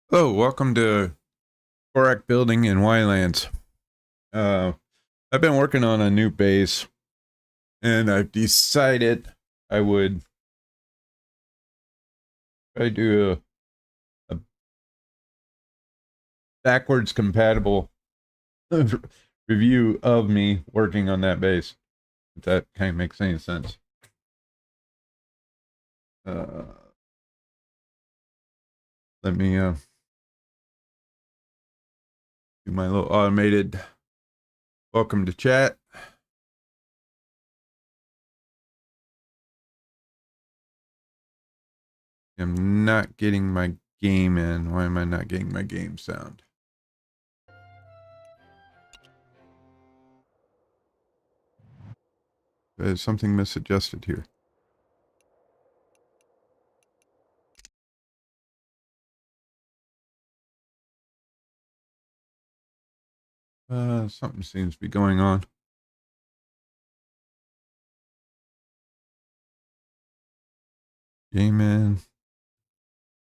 Oh, welcome to Corack Building in Wylands. Uh, I've been working on a new base, and I've decided I would try to do a backwards compatible review of me working on that base. If that kind of makes any sense. Uh, Let me do my little automated welcome to chat. I'm not getting my game in. Why am I not getting my game sound? There's something misadjusted here. Something seems to be going on. Game in.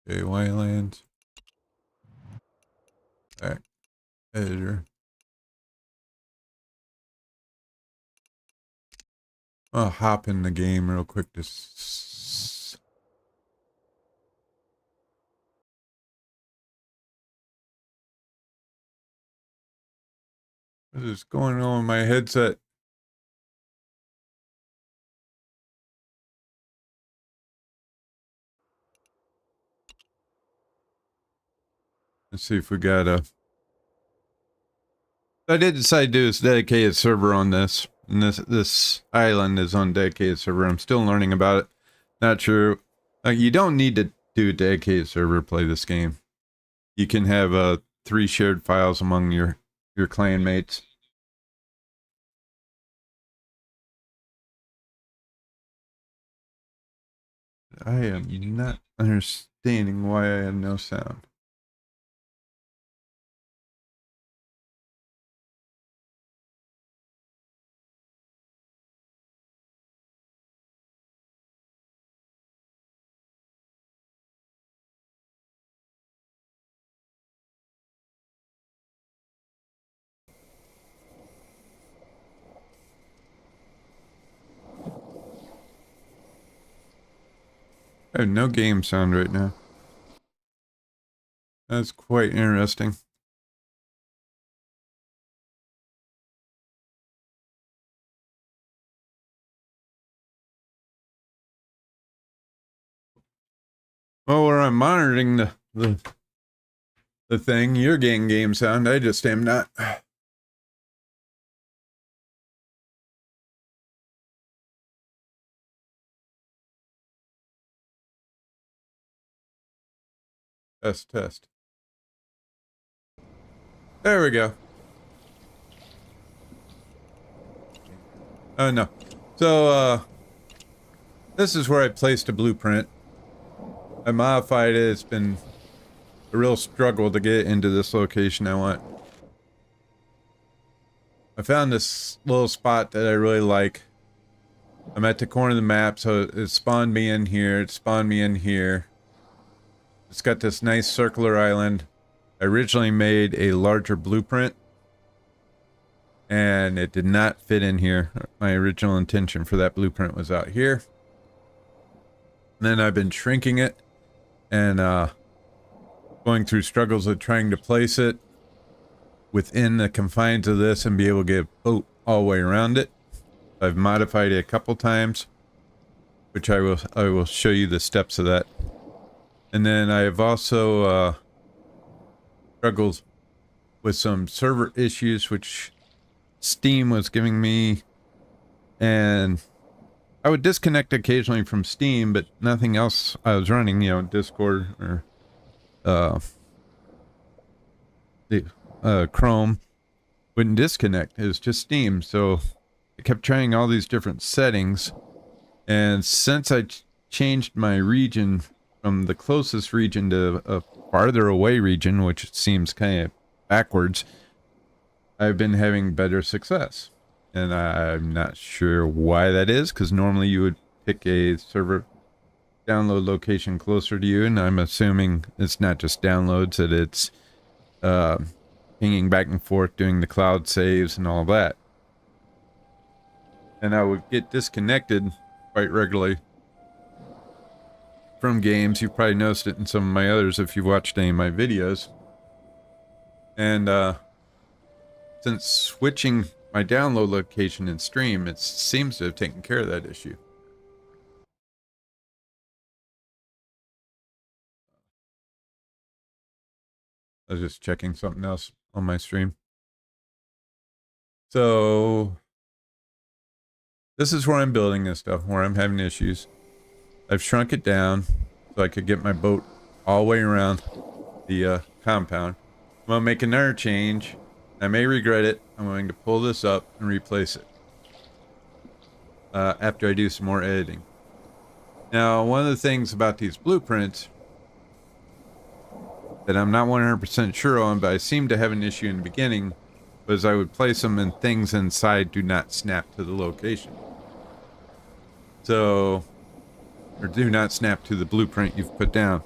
Okay, Wylands. Back editor. I'll hop in the game real quick to what is going on with my headset? Let's see if we got a... I did decide to do this dedicated server on this. And this island is on dedicated server. I'm still learning about it. Not sure. You don't need to do a dedicated server to play this game. You can have 3 shared files among your clan mates. I am not understanding why I have no sound. I have no game sound right now. That's quite interesting. Well, where I'm monitoring the thing, you're getting game sound. I just am not. Test. There we go. Oh no. So this is where I placed a blueprint. I modified it. It's been a real struggle to get into this location I want. I found this little spot that I really like. I'm at the corner of the map, so it spawned me in here. It spawned me in here. It's got this nice circular island. I originally made a larger blueprint, and it did not fit in here. My original intention for that blueprint was out here. And then I've been shrinking it and going through struggles of trying to place it within the confines of this and be able to get a boat all the way around it. I've modified it a couple times, which I will show you the steps of that. And then I have also struggled with some server issues which Steam was giving me, and I would disconnect occasionally from Steam, but nothing else I was running, you know, Discord or Chrome wouldn't disconnect. It was just Steam. So I kept trying all these different settings, and since I changed my region from the closest region to a farther away region, which seems kind of backwards, I've been having better success. And I'm not sure why that is, because normally you would pick a server download location closer to you, and I'm assuming it's not just downloads, that it's pinging back and forth, doing the cloud saves and all that. And I would get disconnected quite regularly from games. You've probably noticed it in some of my others if you've watched any of my videos. And since switching my download location in stream, it seems to have taken care of that issue. I was just checking something else on my stream. So this is where I'm building this stuff, where I'm having issues. I've shrunk it down so I could get my boat all the way around the compound. I'm going to make another change. I may regret it. I'm going to pull this up and replace it after I do some more editing. Now, one of the things about these blueprints that I'm not 100% sure on, but I seem to have an issue in the beginning, was I would place them and things inside do not snap to the location. So, or do not snap to the blueprint you've put down.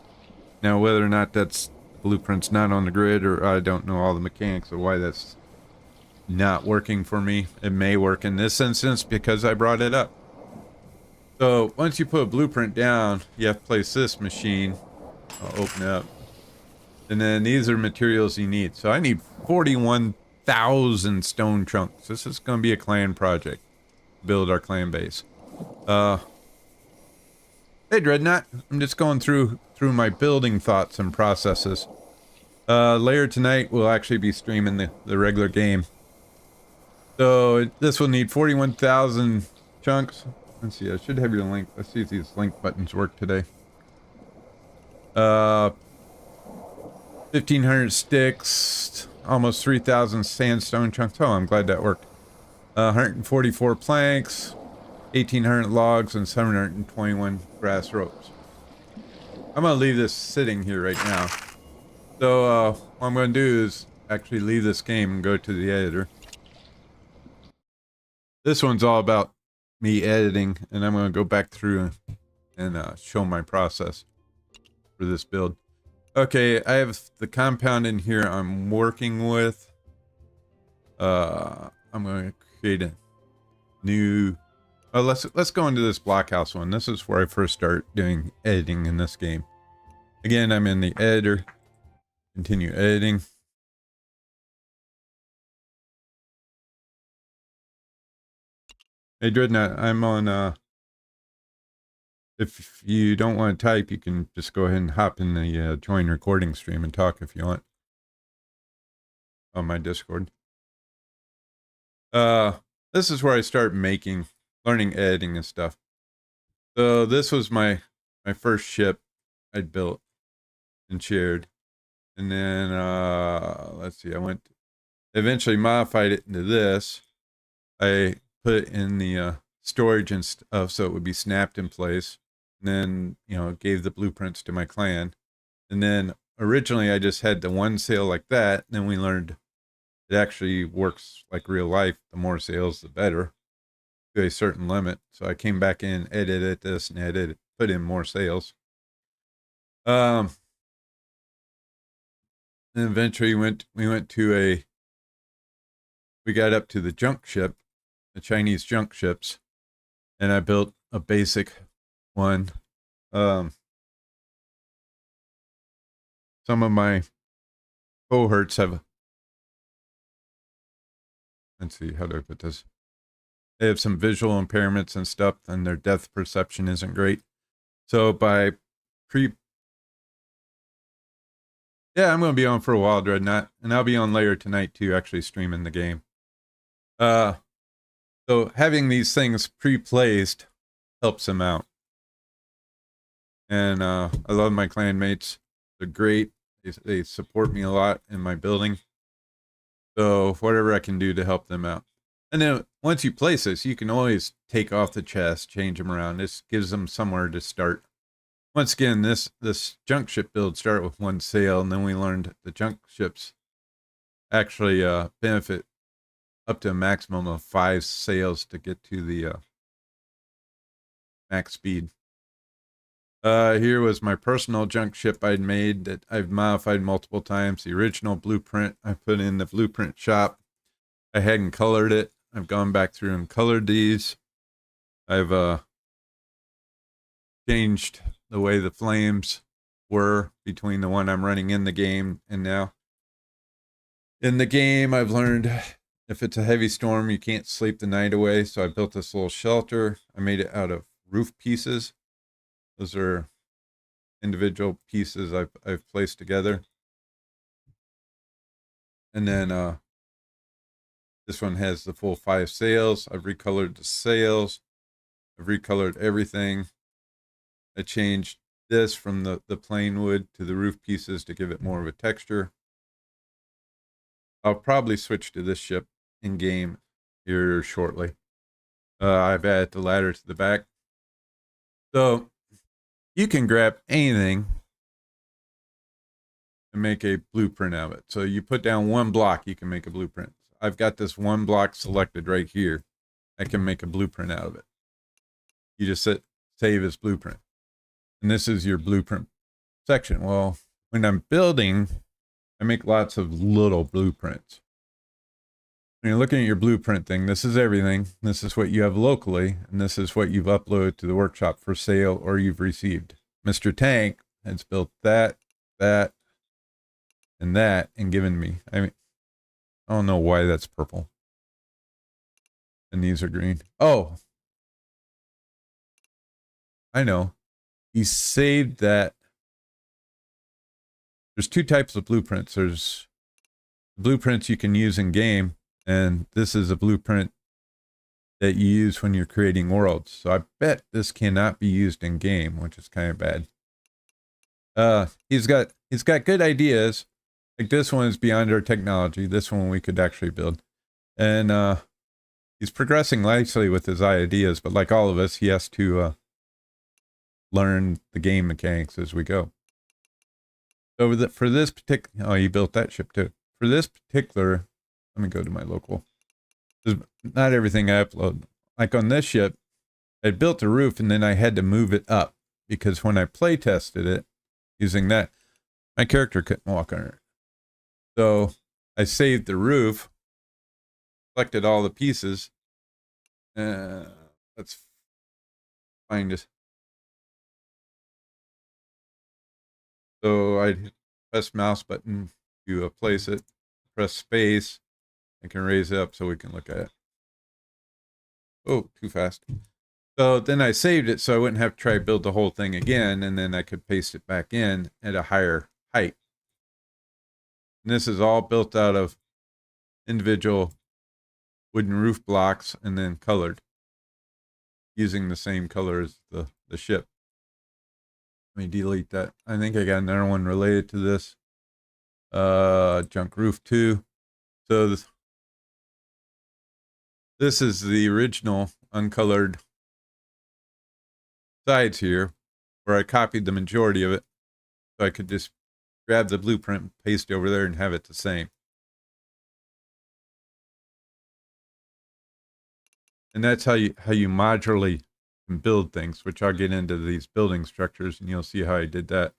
Now, whether or not that's blueprint's not on the grid, or I don't know all the mechanics of why that's not working for me. It may work in this instance because I brought it up. So once you put a blueprint down, you have to place this machine. I'll open it up. And then these are materials you need. So I need 41,000 stone chunks. This is going to be a clan project. Build our clan base. Hey Dreadnought, I'm just going through my building thoughts and processes. Later tonight we'll actually be streaming the regular game. So this will need 41,000 chunks. Let's see, I should have your link. Let's see if these link buttons work today. 1,500 sticks, almost 3,000 sandstone chunks. Oh, I'm glad that worked. 144 planks, 1,800 logs, and 721 grass ropes. I'm going to leave this sitting here right now. So what I'm going to do is actually leave this game and go to the editor. This one's all about me editing, and I'm going to go back through and show my process for this build. Okay, I have the compound in here I'm working with. I'm going to create a new... Oh, let's go into this blockhouse one. This is where I first start doing editing in this game. Again, I'm in the editor. Continue editing. Hey Dreadnought, I'm on if you don't want to type, you can just go ahead and hop in the join recording stream and talk if you want on my Discord. This is where I start learning editing and stuff. So this was my first ship I'd built and shared. And then, let's see, I eventually modified it into this. I put it in the storage and stuff so it would be snapped in place. And then, gave the blueprints to my clan. And then originally I just had the one sail like that. And then we learned it actually works like real life. The more sails, the better, to a certain limit. So I came back in, edited this, and put in more sails. And eventually we got up to the junk ship, the Chinese junk ships, and I built a basic one. Some of my cohorts have, let's see, how do I put this? They have some visual impairments and stuff, and their depth perception isn't great. So yeah, I'm going to be on for a while, Dreadnought, and I'll be on later tonight too, actually streaming the game. So having these things pre-placed helps them out. And I love my clanmates. They're great. They support me a lot in my building. So whatever I can do to help them out. And then once you place this, you can always take off the chest, change them around. This gives them somewhere to start. Once again, this junk ship build started with one sail, and then we learned the junk ships actually benefit up to a maximum of 5 sails to get to the max speed. Here was my personal junk ship I'd made that I've modified multiple times. The original blueprint I put in the blueprint shop. I hadn't colored it. I've gone back through and colored these. I've changed the way the flames were between the one I'm running in the game and now. In the game, I've learned if it's a heavy storm, you can't sleep the night away. So I built this little shelter. I made it out of roof pieces. Those are individual pieces I've placed together. And then this one has the full 5 sails. I've recolored the sails. I've recolored everything. I changed this from the plain wood to the roof pieces to give it more of a texture. I'll probably switch to this ship in game here shortly. I've added the ladder to the back. So you can grab anything and make a blueprint out of it. So you put down one block, you can make a blueprint. I've got this one block selected right here. I can make a blueprint out of it. You just save as blueprint. And this is your blueprint section. Well, when I'm building, I make lots of little blueprints. When you're looking at your blueprint thing, this is everything. This is what you have locally, and this is what you've uploaded to the workshop for sale or you've received. Mr. Tank has built that, and that, and given me. I mean, I don't know why that's purple. And these are green. Oh, I know. He saved that. There's 2 types of blueprints. There's blueprints you can use in game, and this is a blueprint that you use when you're creating worlds. So I bet this cannot be used in game, which is kind of bad. He's got good ideas. Like this one is beyond our technology. This one we could actually build. And he's progressing nicely with his ideas, but like all of us, he has to learn the game mechanics as we go. So for this particular, oh, he built that ship too. For this particular, let me go to my local. Not everything I upload. Like on this ship, I built a roof and then I had to move it up because when I play tested it using that, my character couldn't walk on it. So I saved the roof, selected all the pieces. Let's find it. So I press mouse button to place it, press space. I can raise it up so we can look at it. Oh, too fast. So then I saved it so I wouldn't have to try to build the whole thing again, and then I could paste it back in at a higher height. And this is all built out of individual wooden roof blocks and then colored using the same color as the ship. Let me delete that. I think I got another one related to this. Junk roof 2. So this is the original uncolored sides here, where I copied the majority of it. So I could just grab the blueprint, paste it over there, and have it the same. And that's how you modularly can build things, which I'll get into these building structures, and you'll see how I did that.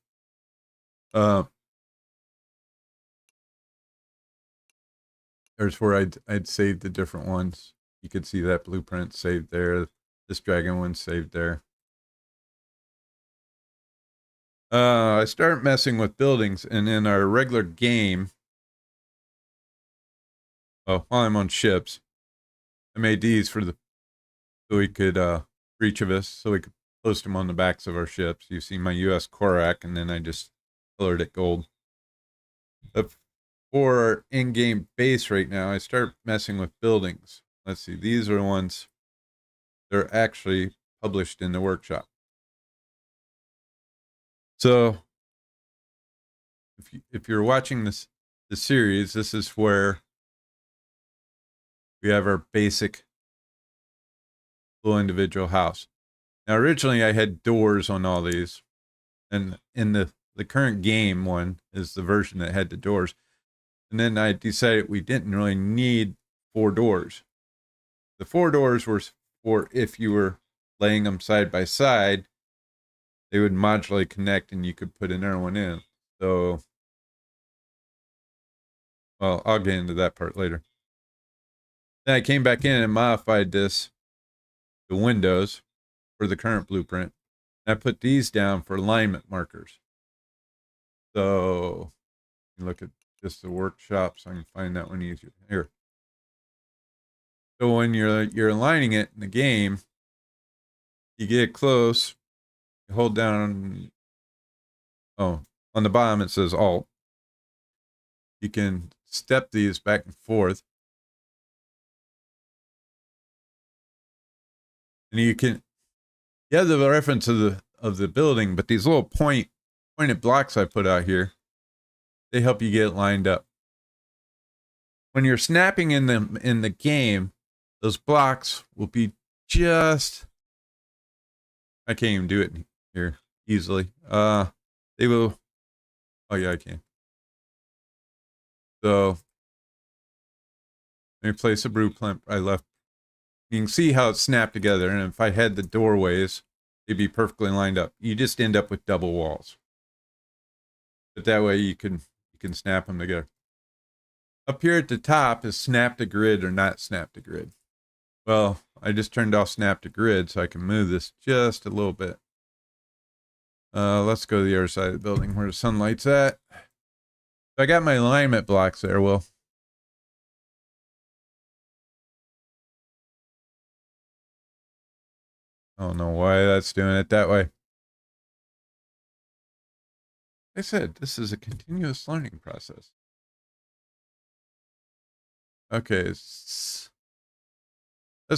There's where I'd saved the different ones. You could see that blueprint saved there. This dragon one saved there. I started messing with buildings, and in our regular game, while I'm on ships, I made these so we could, for each of us, so we could post them on the backs of our ships. You see my US Corack, and then I just colored it gold. But for our in-game base right now, I start messing with buildings. Let's see, these are the ones that are actually published in the workshop. So if you're watching the series, this is where we have our basic little individual house. Now, originally I had doors on all these, and in the current game one is the version that had the doors. And then I decided we didn't really need 4 doors. The 4 doors were for if you were laying them side by side, they would modularly connect and you could put another one in. So, well, I'll get into that part later. Then I came back in and modified the windows for the current blueprint. And I put these down for alignment markers. So, you look at just the workshop so I can find that one easier. Here. So when you're aligning it in the game, you get close, you hold down, on the bottom it says Alt. You can step these back and forth. And you have the reference of the building, but these little pointed blocks I put out here, they help you get it lined up. When you're snapping in the game, those blocks will be just, I can't even do it here easily. They will, oh yeah, I can. So, let me place a blueprint I left. You can see how it's snapped together, and if I had the doorways, they'd be perfectly lined up. You just end up with double walls. But that way you can snap them together. Up here at the top is snap to grid or not snap to grid. Well, I just turned off snap to grid so I can move this just a little bit. Let's go to the other side of the building where the sunlight's at. So I got my alignment blocks there. Well, I don't know why that's doing it that way. Like I said, this is a continuous learning process. Okay, let's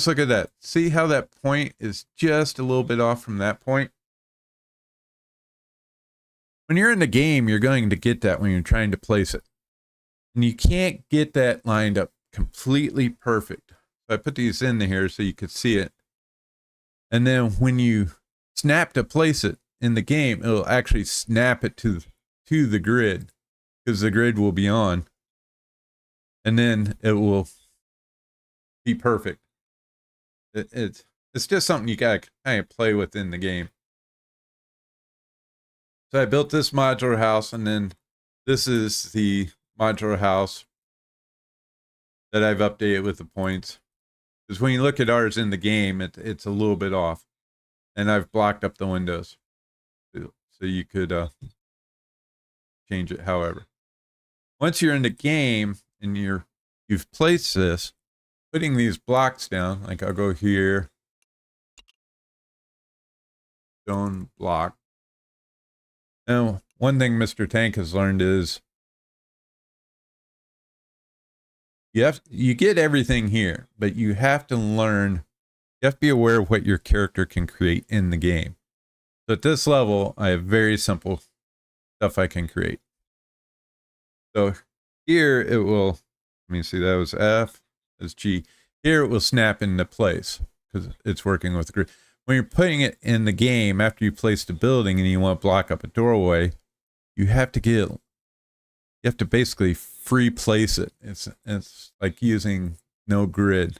look at that. See how that point is just a little bit off from that point? When you're in the game, you're going to get that when you're trying to place it. And you can't get that lined up completely perfect. So I put these in here so you could see it. And then when you snap to place it in the game, it'll actually snap it to the grid because the grid will be on. And then it will be perfect. It's just something you gotta kind of play with in the game. So I built this modular house, and then this is the modular house that I've updated with the points. Because when you look at ours in the game, it's a little bit off. And I've blocked up the windows. So you could change it however. Once you're in the game and you've placed this, putting these blocks down, like I'll go here, stone block. Now, one thing Mr. Tank has learned is you get everything here, but you have to learn, you have to be aware of what your character can create in the game. So at this level, I have very simple stuff I can create. So here it will, let me see, that was F, that's G. Here it will snap into place because it's working with the grid. When you're putting it in the game, after you place the building and you want to block up a doorway, you have to basically free place it. It's like using no grid.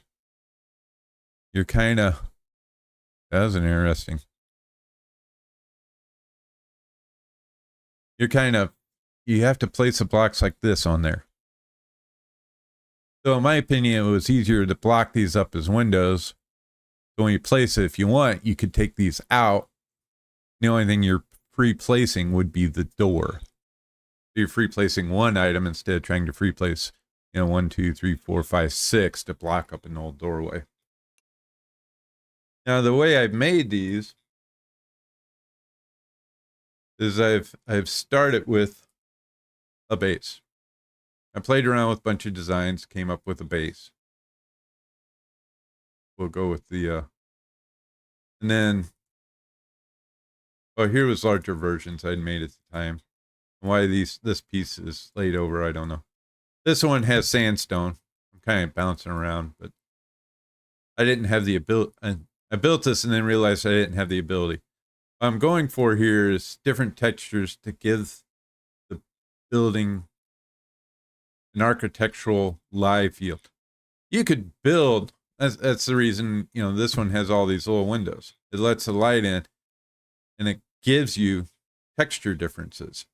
You're kind of, that was an interesting. You have to place the blocks like this on there. So in my opinion, it was easier to block these up as windows. So when you place it, if you want, you could take these out. The only thing you're free placing would be the door. So you're free placing one item instead of trying to free place, 1, 2, 3, 4, 5, 6 to block up an old doorway. Now the way I've made these is I've started with a base. I played around with a bunch of designs, came up with a base. We'll go with the, and then, here was larger versions I'd made at the time. Why this piece is laid over, I don't know. This one has sandstone. I'm kind of bouncing around, but I didn't have the ability. I built this and then realized I didn't have the ability. What I'm going for here is different textures to give the building an architectural live feel. You could build, that's the reason, this one has all these little windows. It lets the light in, and it gives you texture differences.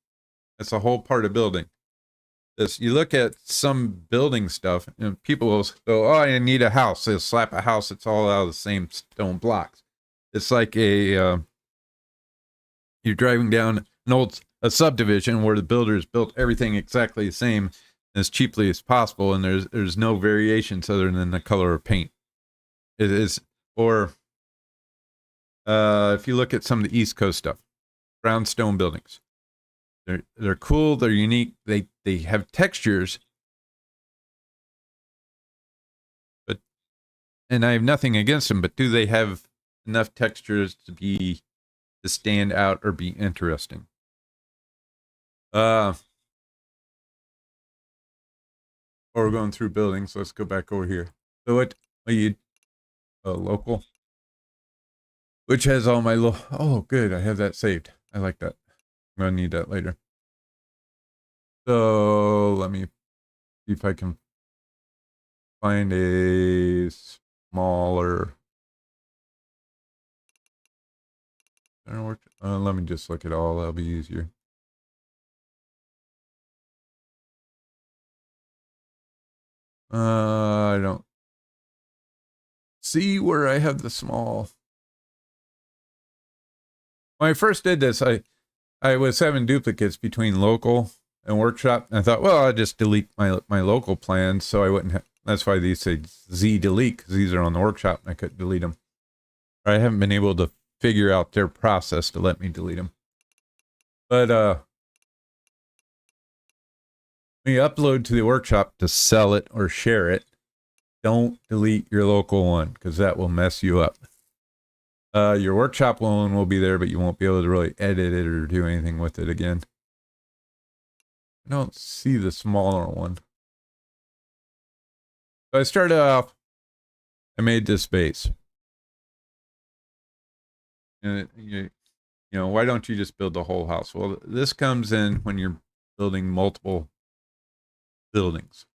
That's a whole part of building. This, you look at some building stuff, and people will go, "Oh, I need a house." They'll slap a house. It's all out of the same stone blocks. It's like you're driving down a subdivision where the builders built everything exactly the same as cheaply as possible, and there's no variations other than the color of paint. It is, or if you look at some of the East Coast stuff, brownstone buildings. They're cool. They're unique. They have textures, and I have nothing against them. But do they have enough textures to stand out or be interesting? Or we're going through buildings. Let's go back over here. So what you local, which has all my oh good, I have that saved. I like that. I'm gonna need that later. So let me see if I can find a smaller. Let me just look at all. That'll be easier. I don't see where I have the small. When I first did this, I was having duplicates between local and workshop, and I thought, well, I'll just delete my local plans, so I wouldn't have. That's why these say Z delete, because these are on the workshop, and I couldn't delete them. I haven't been able to figure out their process to let me delete them. But when you upload to the workshop to sell it or share it, don't delete your local one, because that will mess you up. Your workshop one will be there, but you won't be able to really edit it or do anything with it again. I don't see the smaller one. So I started off, I made this base. And you know, why don't you just build the whole house? Well, this comes in when you're building multiple buildings.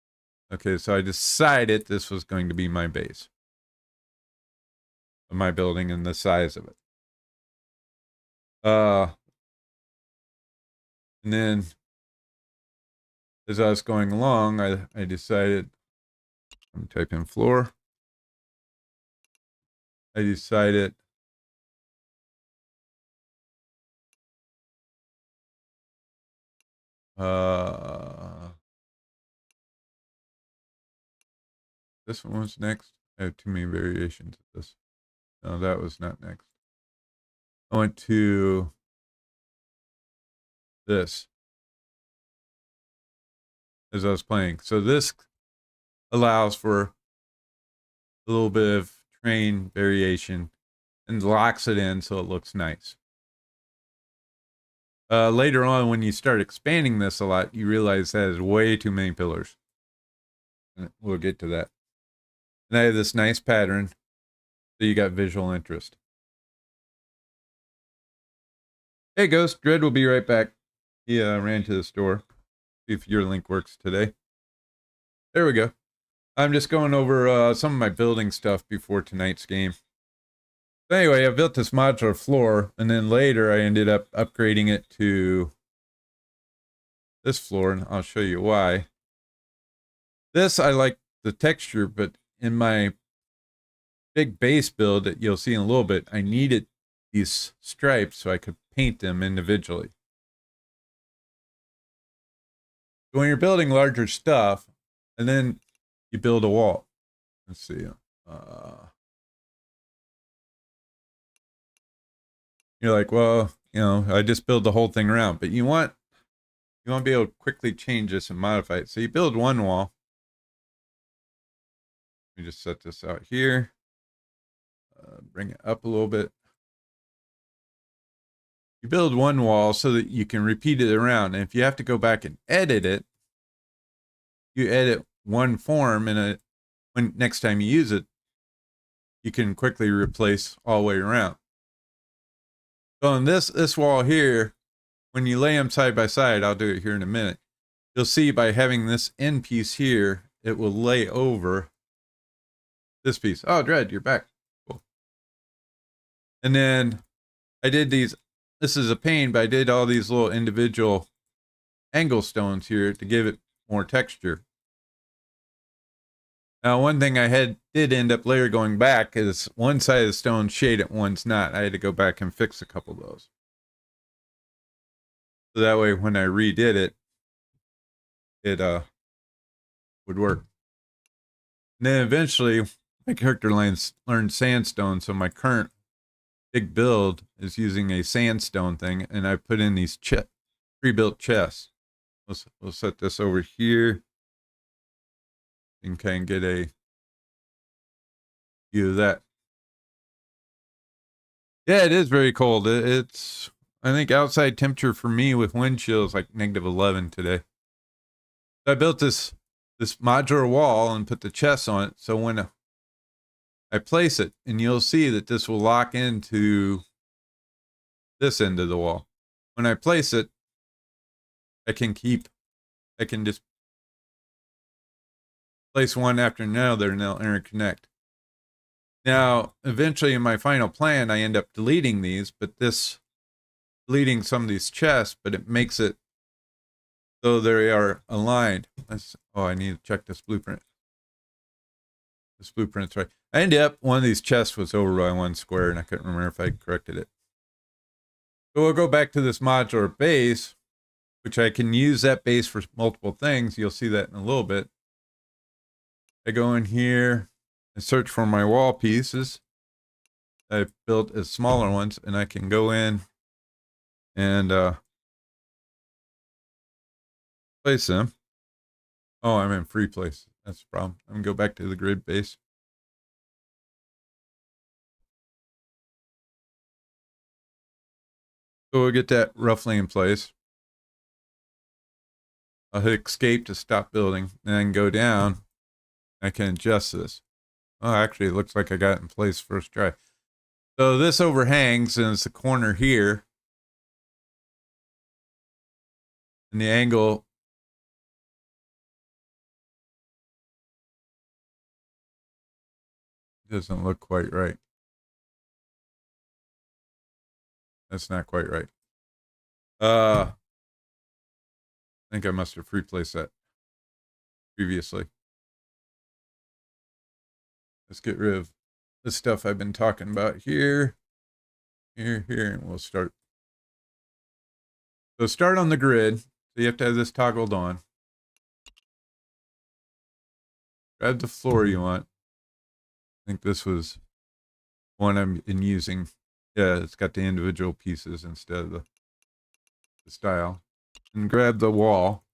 Okay, so I decided this was going to be my base. My building and the size of it. And then as I was going along, I decided, I'm typing floor. I decided this one was next. I have too many variations of this. No, that was not next. I went to this as I was playing. So this allows for a little bit of terrain variation and locks it in so it looks nice. Later on, when you start expanding this a lot, you realize that is way too many pillars. We'll get to that. And I have this nice pattern, so you got visual interest. Hey, Ghost, Dread will be right back. He ran to the store. See if your link works today. There we go. I'm just going over some of my building stuff before tonight's game. So anyway, I built this modular floor, and then later I ended up upgrading it to this floor, and I'll show you why. This, I like the texture, but in my big base build that you'll see in a little bit, I needed these stripes so I could paint them individually. When you're building larger stuff, and then you build a wall. Let's see. You're like, well, you know, I just build the whole thing around, but you want to be able to quickly change this and modify it. So you build one wall. Let me just set this out here. Bring it up a little bit. You build one wall so that you can repeat it around. And if you have to go back and edit it, you edit one form, and when next time you use it, you can quickly replace all the way around. So on this wall here, when you lay them side by side, I'll do it here in a minute, you'll see by having this end piece here, it will lay over this piece. Oh, Dread, you're back. Cool. And then I did these this is a pain, but I did all these little individual angle stones here to give it more texture. Now, one thing I did end up later going back is one side of the stone shaded, one's not. I had to go back and fix a couple of those. So that way, when I redid it, it would work. And then eventually, my character learned sandstone, so my current big build is using a sandstone thing, and I put in these pre-built chests. We'll set this over here. You can get a view of that. Yeah, it is very cold. It's, I think, outside temperature for me with wind chill is like -11 today. So I built this modular wall and put the chests on it. So when I place it, and you'll see that this will lock into this end of the wall. When I place it, I can just place one after another and they'll interconnect. Now, eventually in my final plan, I end up deleting these, but deleting some of these chests, but it makes it so they are aligned. I need to check this blueprint. This blueprint's right. I ended up, one of these chests was over by 1 square, and I couldn't remember if I corrected it. So we'll go back to this modular base, which I can use that base for multiple things. You'll see that in a little bit. I go in here and search for my wall pieces. I've built as smaller ones, and I can go in and place them. Oh, I'm in free place. That's the problem. I'm gonna go back to the grid base. So we'll get that roughly in place. I'll hit escape to stop building, and I can go down. I can adjust this. Oh, actually, it looks like I got it in place first try. So this overhangs, and it's the corner here. And the angle doesn't look quite right. That's not quite right. I think I must have replaced that previously. Let's get rid of the stuff I've been talking about here, here, and we'll start. So start on the grid. So you have to have this toggled on. Grab the floor you want. I think this was one I've been using. Yeah, it's got the individual pieces instead of the style. And grab the wall.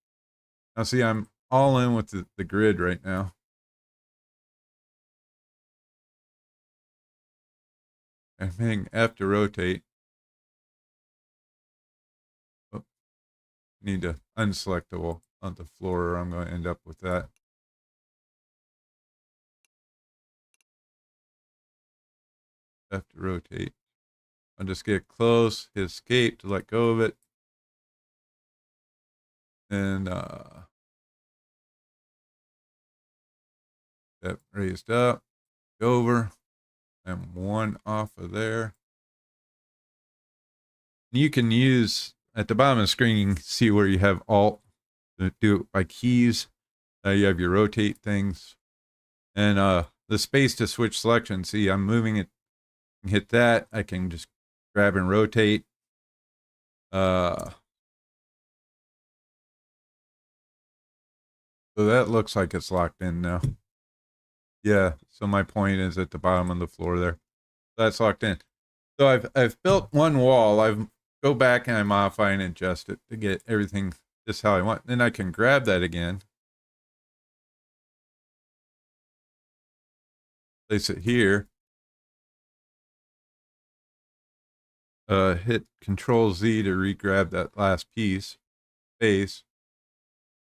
Now see, I'm all in with the grid right now. I'm hitting F to rotate. Oh, need to unselect the wall on the floor, or I'm going to end up with that. F to rotate. I'll just get close, hit escape to let go of it. And that raised up, over, and one off of there. You can use, at the bottom of the screen, you can see where you have Alt to do it by keys. You have your rotate things. And the space to switch selection. See, I'm moving it. Hit that. I can just grab and rotate. So that looks like it's locked in now. Yeah, so my point is at the bottom of the floor there. That's locked in. So I've built one wall. I've go back and I modify and adjust it to get everything just how I want. Then I can grab that again. Place it here. Hit Control Z to re-grab that last piece. Space.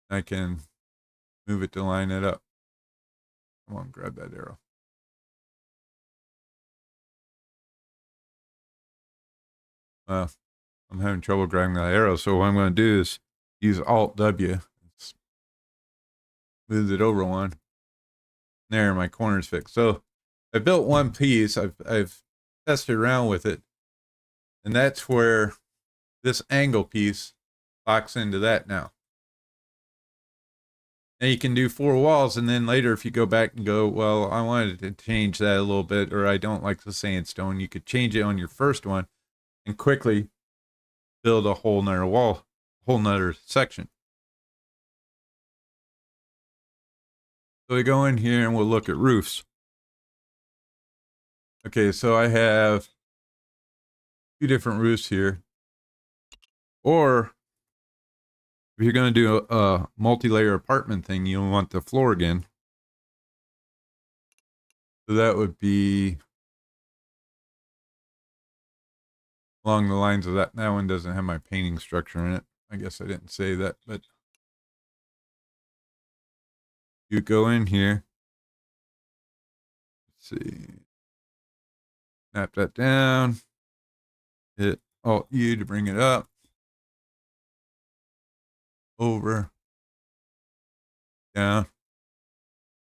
I can move it to line it up. Come on, grab that arrow. Well, I'm having trouble grabbing that arrow, so what I'm going to do is use Alt W. Move it over one. There, my corner's fixed. So I built one piece. I've tested around with it, and that's where this angle piece locks into that now. Now you can do 4 walls, and then later if you go back and go, well, I wanted to change that a little bit, or I don't like the sandstone, you could change it on your first one and quickly build a whole nother wall, whole nother section. So we go in here and we'll look at roofs. Okay, so I have 2 different roofs here. Or if you're going to do a multi-layer apartment thing, you'll want the floor again. So that would be along the lines of that. That one doesn't have my painting structure in it. I guess I didn't say that, but you go in here. Let's see. Snap that down. Hit Alt U to bring it up. Over. Down.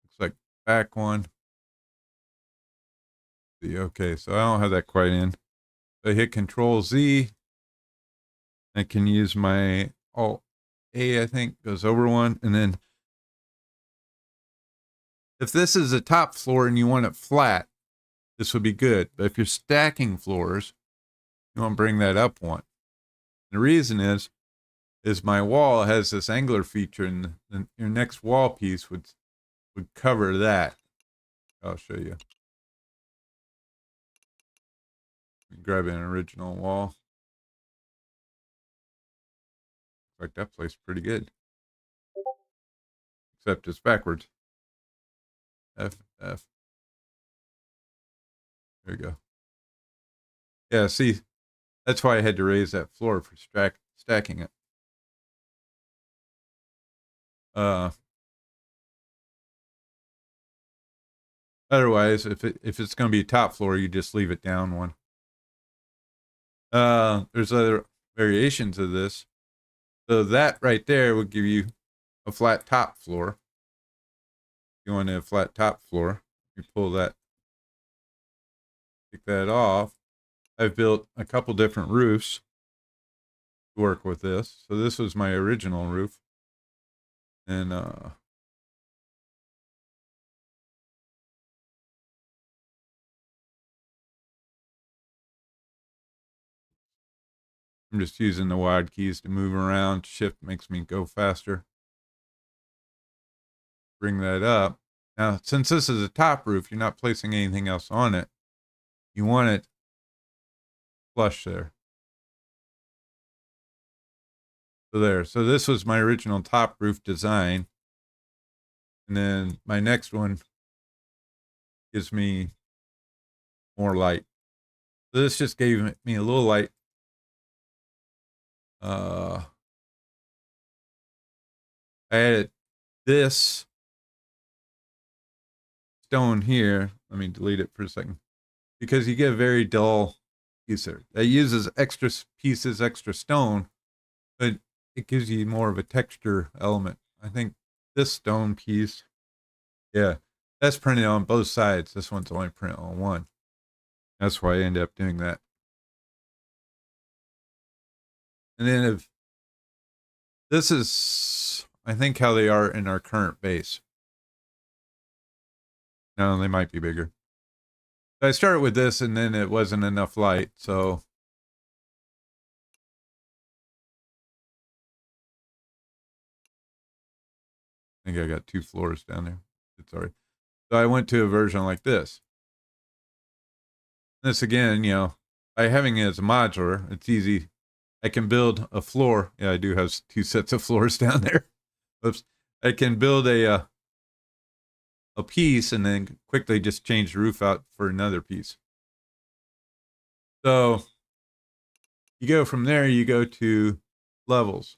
Looks like back one. See, okay, so I don't have that quite in. So I hit Control Z. I can use my Alt A, I think, goes over one. And then if this is a top floor and you want it flat, this would be good. But if you're stacking floors, you want to bring that up one. The reason is my wall has this angular feature, and your next wall piece would cover that. I'll show you. Grab an original wall. Looks like that place pretty good. Except it's backwards. F. There we go. Yeah, see, that's why I had to raise that floor for stacking it. Otherwise, if it's going to be a top floor, you just leave it down one. There's other variations of this. So that right there would give you a flat top floor. You want a flat top floor, you pull that, take that off. I've built a couple different roofs to work with this. So this was my original roof. And I'm just using the wide keys to move around. Shift makes me go faster. Bring that up. Now, since this is a top roof, you're not placing anything else on it. You want it flush there. So there. So this was my original top roof design. And then my next one gives me more light. So this just gave me a little light. I added this stone here. Let me delete it for a second. Because you get a very dull piece there. That uses extra pieces, extra stone, but it gives you more of a texture element. I think this stone piece, yeah, that's printed on both sides. This one's only printed on one. That's why I end up doing that. And then if this is, I think, how they are in our current base. No, they might be bigger. I started with this and then it wasn't enough light, so I think I got 2 floors down there. Sorry. So I went to a version like this. This again, you know, by having it as a modular, it's easy. I can build a floor. Yeah, I do have 2 sets of floors down there. Oops. I can build a piece and then quickly just change the roof out for another piece. So you go from there, you go to levels.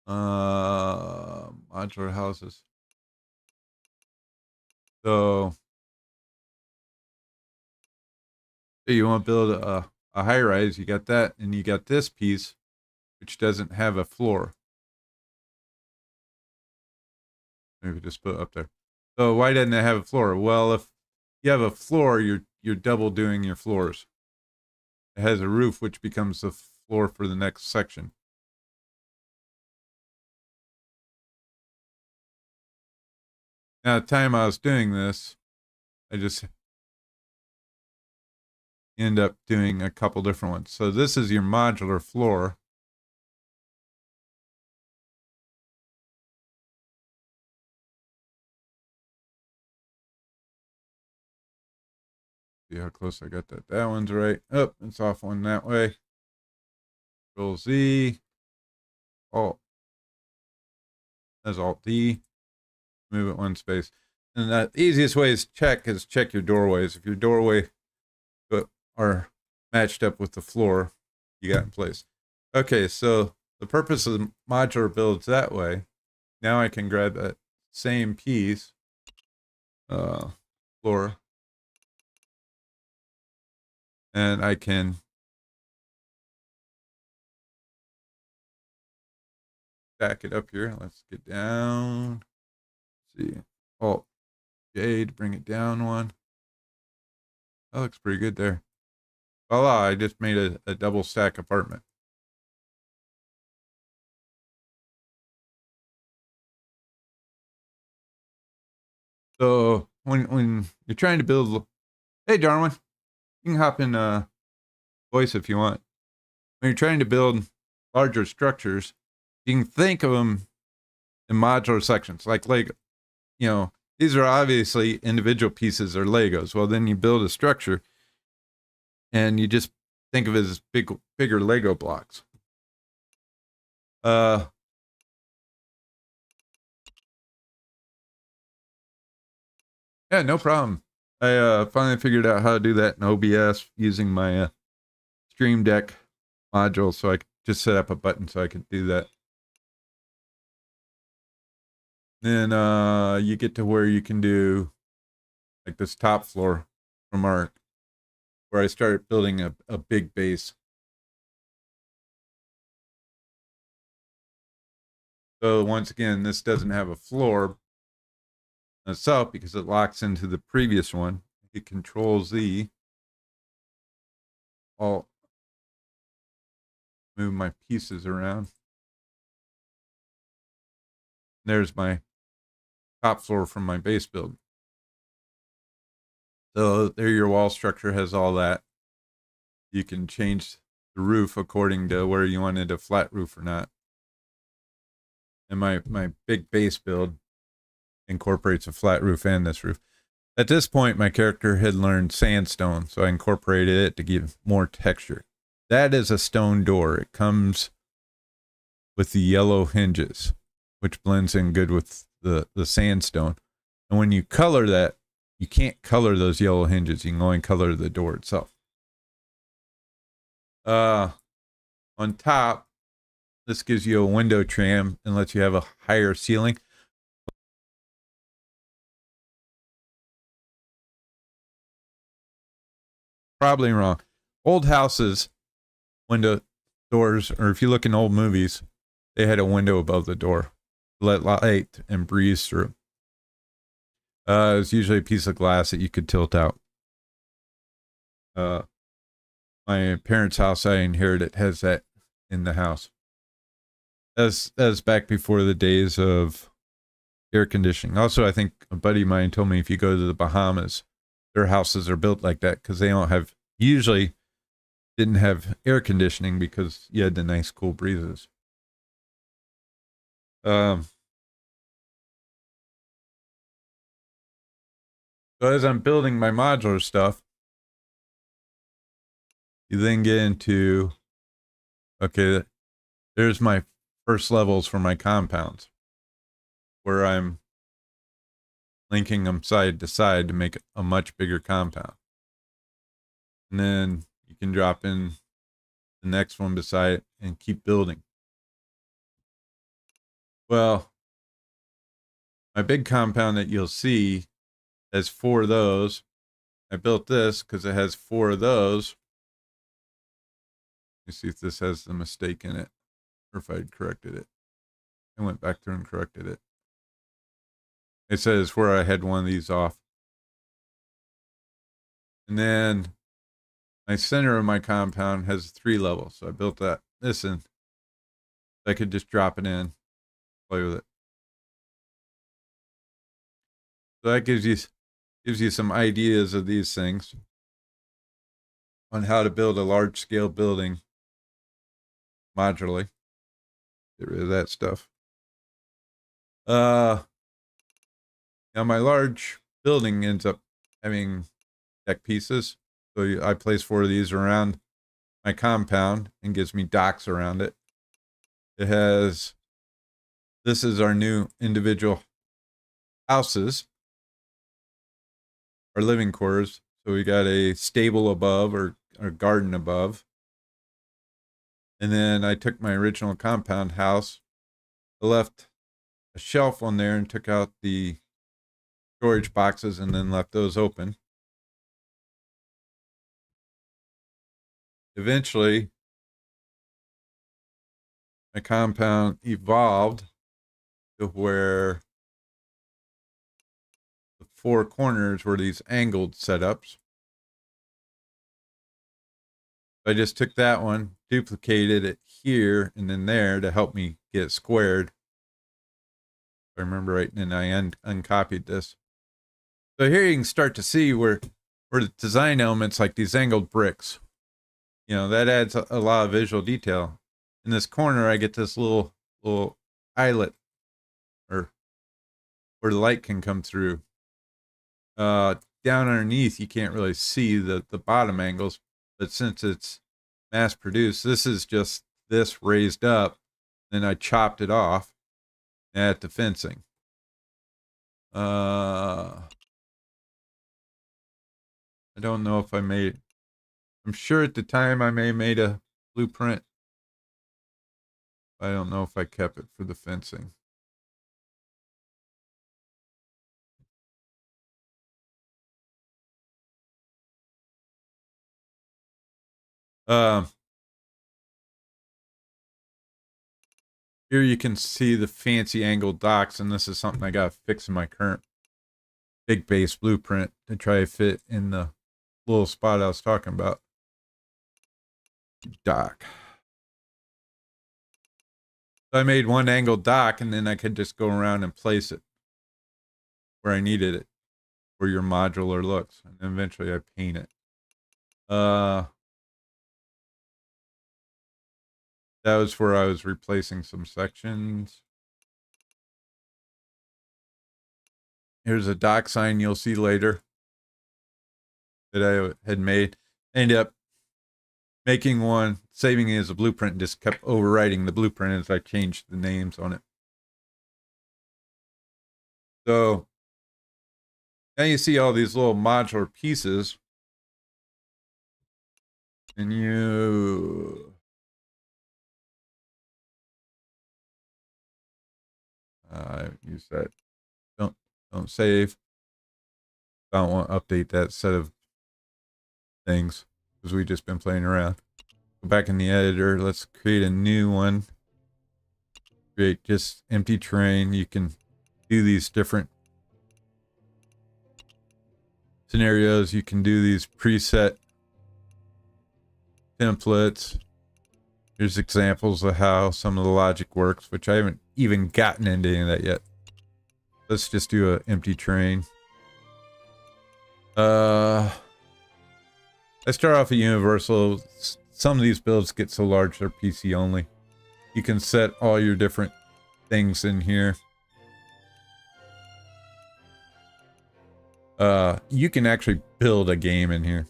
Modular houses. So you want to build a high rise, you got that, and you got this piece, which doesn't have a floor. Maybe just put it up there. So why doesn't it have a floor? Well, if you have a floor, you're double doing your floors. it has a roof, which becomes the floor for the next section. Now, the time I was doing this, I just end up doing a couple different ones. So this is your modular floor. See how close I got that. That one's right. Oh, it's off one that way. Control Z. Alt. That's Alt D. Move it one space. And the easiest way is check your doorways. If your doorway are matched up with the floor you got in place. Okay, so the purpose of the modular builds that way. Now I can grab that same piece, floor, and I can stack it up here. Let's get down. Let's see. Alt J to bring it down one. That looks pretty good there. Voila, I just made a double stack apartment. So when you're trying to build, hey Darwin, you can hop in voice if you want. When you're trying to build larger structures, you can think of them in modular sections, like Lego. You know, these are obviously individual pieces or Legos. Well, then you build a structure, and you just think of it as bigger Lego blocks. Yeah, no problem. I finally figured out how to do that in OBS using my Stream Deck module, so I could just set up a button so I could do that. Then you get to where you can do like this top floor from Arc, where I started building a big base. So once again, this doesn't have a floor itself because it locks into the previous one. Hit Control Z. I'll move my pieces around. There's my top floor from my base build. So there your wall structure has all that. You can change the roof according to where you wanted a flat roof or not. And my big base build incorporates a flat roof and this roof. At this point, my character had learned sandstone, so I incorporated it to give more texture. That is a stone door. It comes with the yellow hinges, which blends in good with the sandstone. And when you color that, you can't color those yellow hinges. You can only color the door itself. On top, this gives you a window trim and lets you have a higher ceiling. Probably wrong. Old houses, window doors, or if you look in old movies, they had a window above the door to let light and breeze through. It was usually a piece of glass that you could tilt out. My parents' house I inherited has that in the house. That's back before the days of air conditioning. Also, I think a buddy of mine told me if you go to the Bahamas, their houses are built like that because they don't have, usually didn't have air conditioning because you had the nice cool breezes. So as I'm building my modular stuff, you then get into, okay, there's my first levels for my compounds, where I'm linking them side to side to make a much bigger compound. And then you can drop in the next one beside it and keep building. Well, my big compound that you'll see has 4 of those. I built this because it has 4 of those. Let me see if this has the mistake in it or if I'd corrected it. I went back through and corrected it. It says where I had one of these off. And then my center of my compound has 3 levels, so I built this in. I could just drop it in, play with it. So that gives you some ideas of these things on how to build a large scale building modularly. Get rid of that stuff. Now my large building ends up having deck pieces. So I place 4 of these around my compound and gives me docks around it. This is our new individual houses, our living quarters. So we got a stable above or a garden above. And then I took my original compound house, I left a shelf on there and took out the storage boxes and then left those open. Eventually, my compound evolved to where the 4 corners were these angled setups. I just took that one, duplicated it here and then there to help me get it squared. If I remember right, and then I uncopied this. So here you can start to see where the design elements like these angled bricks, that adds a lot of visual detail. In this corner, I get this little eyelet or where the light can come through. Down underneath, you can't really see the bottom angles, but since it's mass produced, this is just this raised up. Then I chopped it off at the fencing. I don't know if I'm sure at the time I may have made a blueprint. I don't know if I kept it for the fencing. Here you can see the fancy angled docks, and this is something I got to fix in my current big base blueprint to try to fit in the little spot I was talking about. Dock. So I made one angled dock, and then I could just go around and place it where I needed it, where your modular looks, and eventually I paint it. That was where I was replacing some sections. Here's a dock sign you'll see later that I had made. Ended up making one, saving it as a blueprint, and just kept overwriting the blueprint as I changed the names on it. So now you see all these little modular pieces, and you use that. Don't save. I don't want to update that set of things because we've just been playing around. Go back in the editor. Let's create a new one. Create just empty terrain. You can do these different scenarios. You can do these preset templates. Here's examples of how some of the logic works, which I haven't even gotten into any of that yet. Let's just do an empty terrain. I start off at universal. Some of these builds get so large they're PC only. You can set all your different things in here. You can actually build a game in here.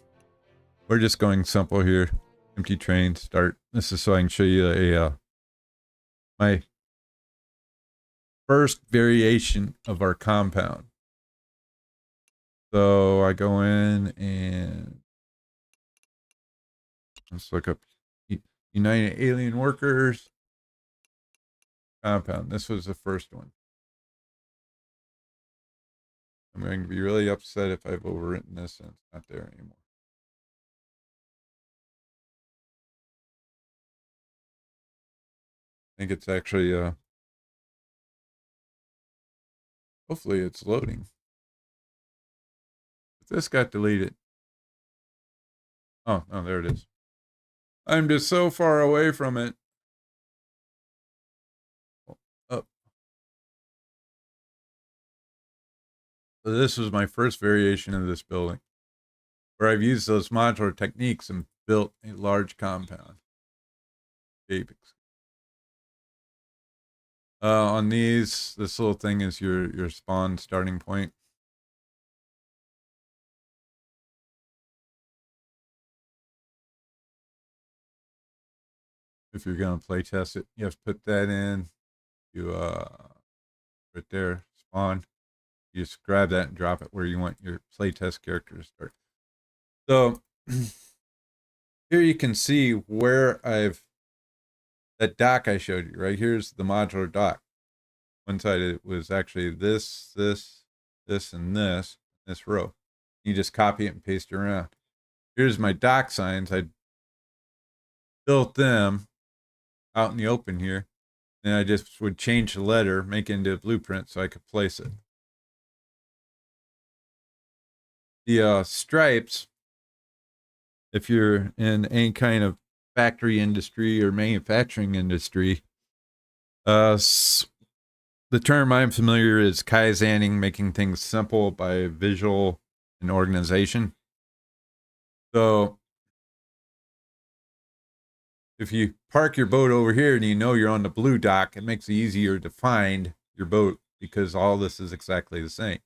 We're just going simple here. Empty train, start. This is so I can show you my first variation of our compound. So I go in and let's look up United Alien Workers compound. This was the first one. I'm going to be really upset if I've overwritten this and it's not there anymore. I think it's actually, hopefully it's loading. If this got deleted. Oh, there it is. I'm just so far away from it. Oh. So this was my first variation of this building, where I've used those modular techniques and built a large compound. On these, this little thing is your spawn starting point. If you're gonna play test it, you have to put that in. You right there, spawn. You just grab that and drop it where you want your playtest character to start. So here you can see where that dock I showed you. Right here's the modular dock. One side it was actually this, and this row. You just copy it and paste it around. Here's my dock signs. I built them out in the open here. And I just would change the letter, make it into a blueprint so I could place it. The stripes, if you're in any kind of factory industry or manufacturing industry, the term I'm familiar is Kaizenning, making things simple by visual and organization. So if you park your boat over here and you know you're on the blue dock, it makes it easier to find your boat because all this is exactly the same.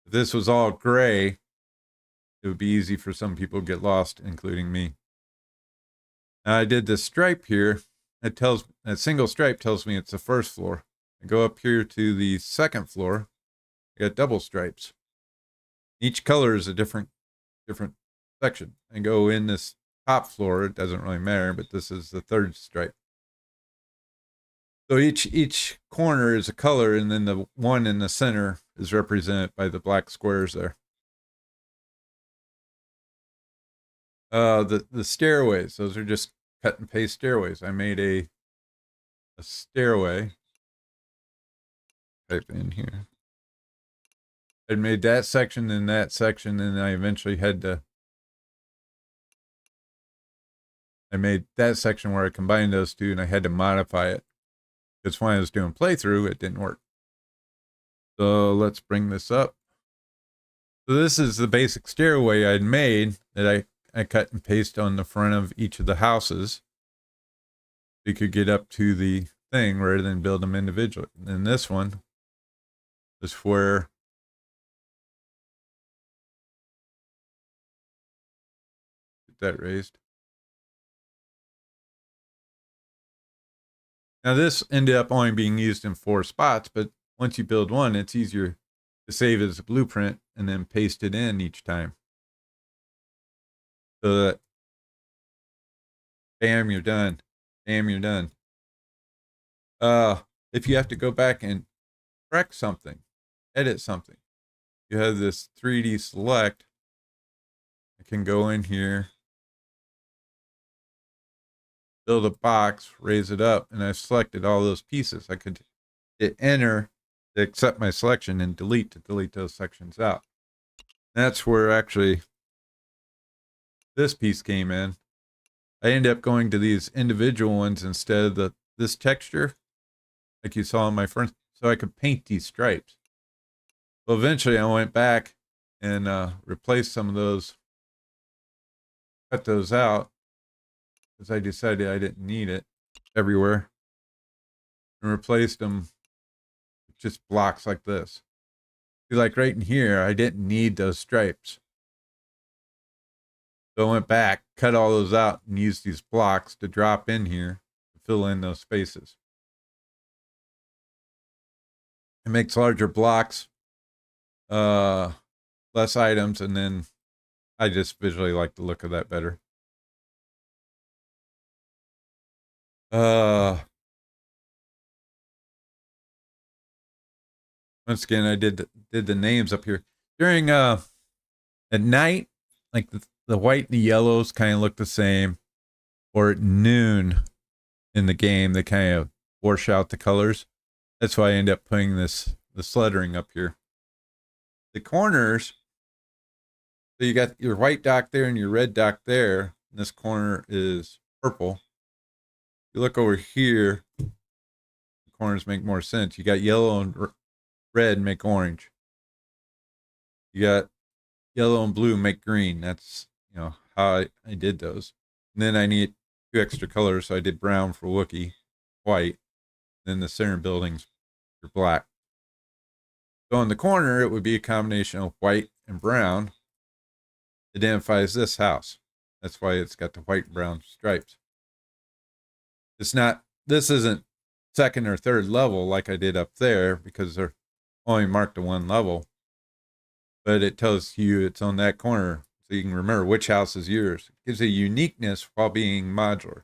If this was all gray, it would be easy for some people to get lost, including me. Now I did this stripe here. A single stripe tells me it's the first floor. I go up here to the second floor. I got double stripes. Each color is a different section. I go in this top floor. It doesn't really matter, but this is the third stripe. So each corner is a color, and then the one in the center is represented by the black squares there. The stairways, those are just cut and paste stairways. I made a stairway. Type in here. I made that section and that section, and I eventually I made that section where I combined those two, and I had to modify it because when I was doing playthrough, it didn't work. So let's bring this up. So this is the basic stairway I'd made that I cut and paste on the front of each of the houses. You could get up to the thing rather than build them individually. And then this one is where get that raised. Now this ended up only being used in 4 spots, but once you build one, it's easier to save it as a blueprint and then paste it in each time. So that, bam, you're done. Bam, you're done. If you have to go back and correct something, edit something, you have this 3D select. I can go in here, build a box, raise it up, and I've selected all those pieces. I could hit enter to accept my selection and delete to delete those sections out. That's where actually this piece came in. I ended up going to these individual ones instead of this texture, like you saw in my front, so I could paint these stripes. Well, eventually I went back and replaced some of those, cut those out, because I decided I didn't need it everywhere, and replaced them with just blocks like this. See, like right in here, I didn't need those stripes. So I went back, cut all those out, and used these blocks to drop in here to fill in those spaces. It makes larger blocks, less items, and then I just visually like the look of that better. Once again, I did the names up here during at night, like the white and the yellows kind of look the same, or at noon in the game they kind of wash out the colors. That's why I end up putting the lettering up here. The corners So you got your white dock there and your red dock there. And this corner is purple. If you look over here, the corners make more sense. You got yellow and red make orange. You got yellow and blue make green. That's, how I did those. And then I need 2 extra colors, so I did brown for Wookiee, white. Then the center buildings are black. So in the corner, it would be a combination of white and brown. Identifies this house. That's why it's got the white and brown stripes. This isn't second or third level like I did up there because they're only marked to one level. But it tells you it's on that corner so you can remember which house is yours. It gives a uniqueness while being modular.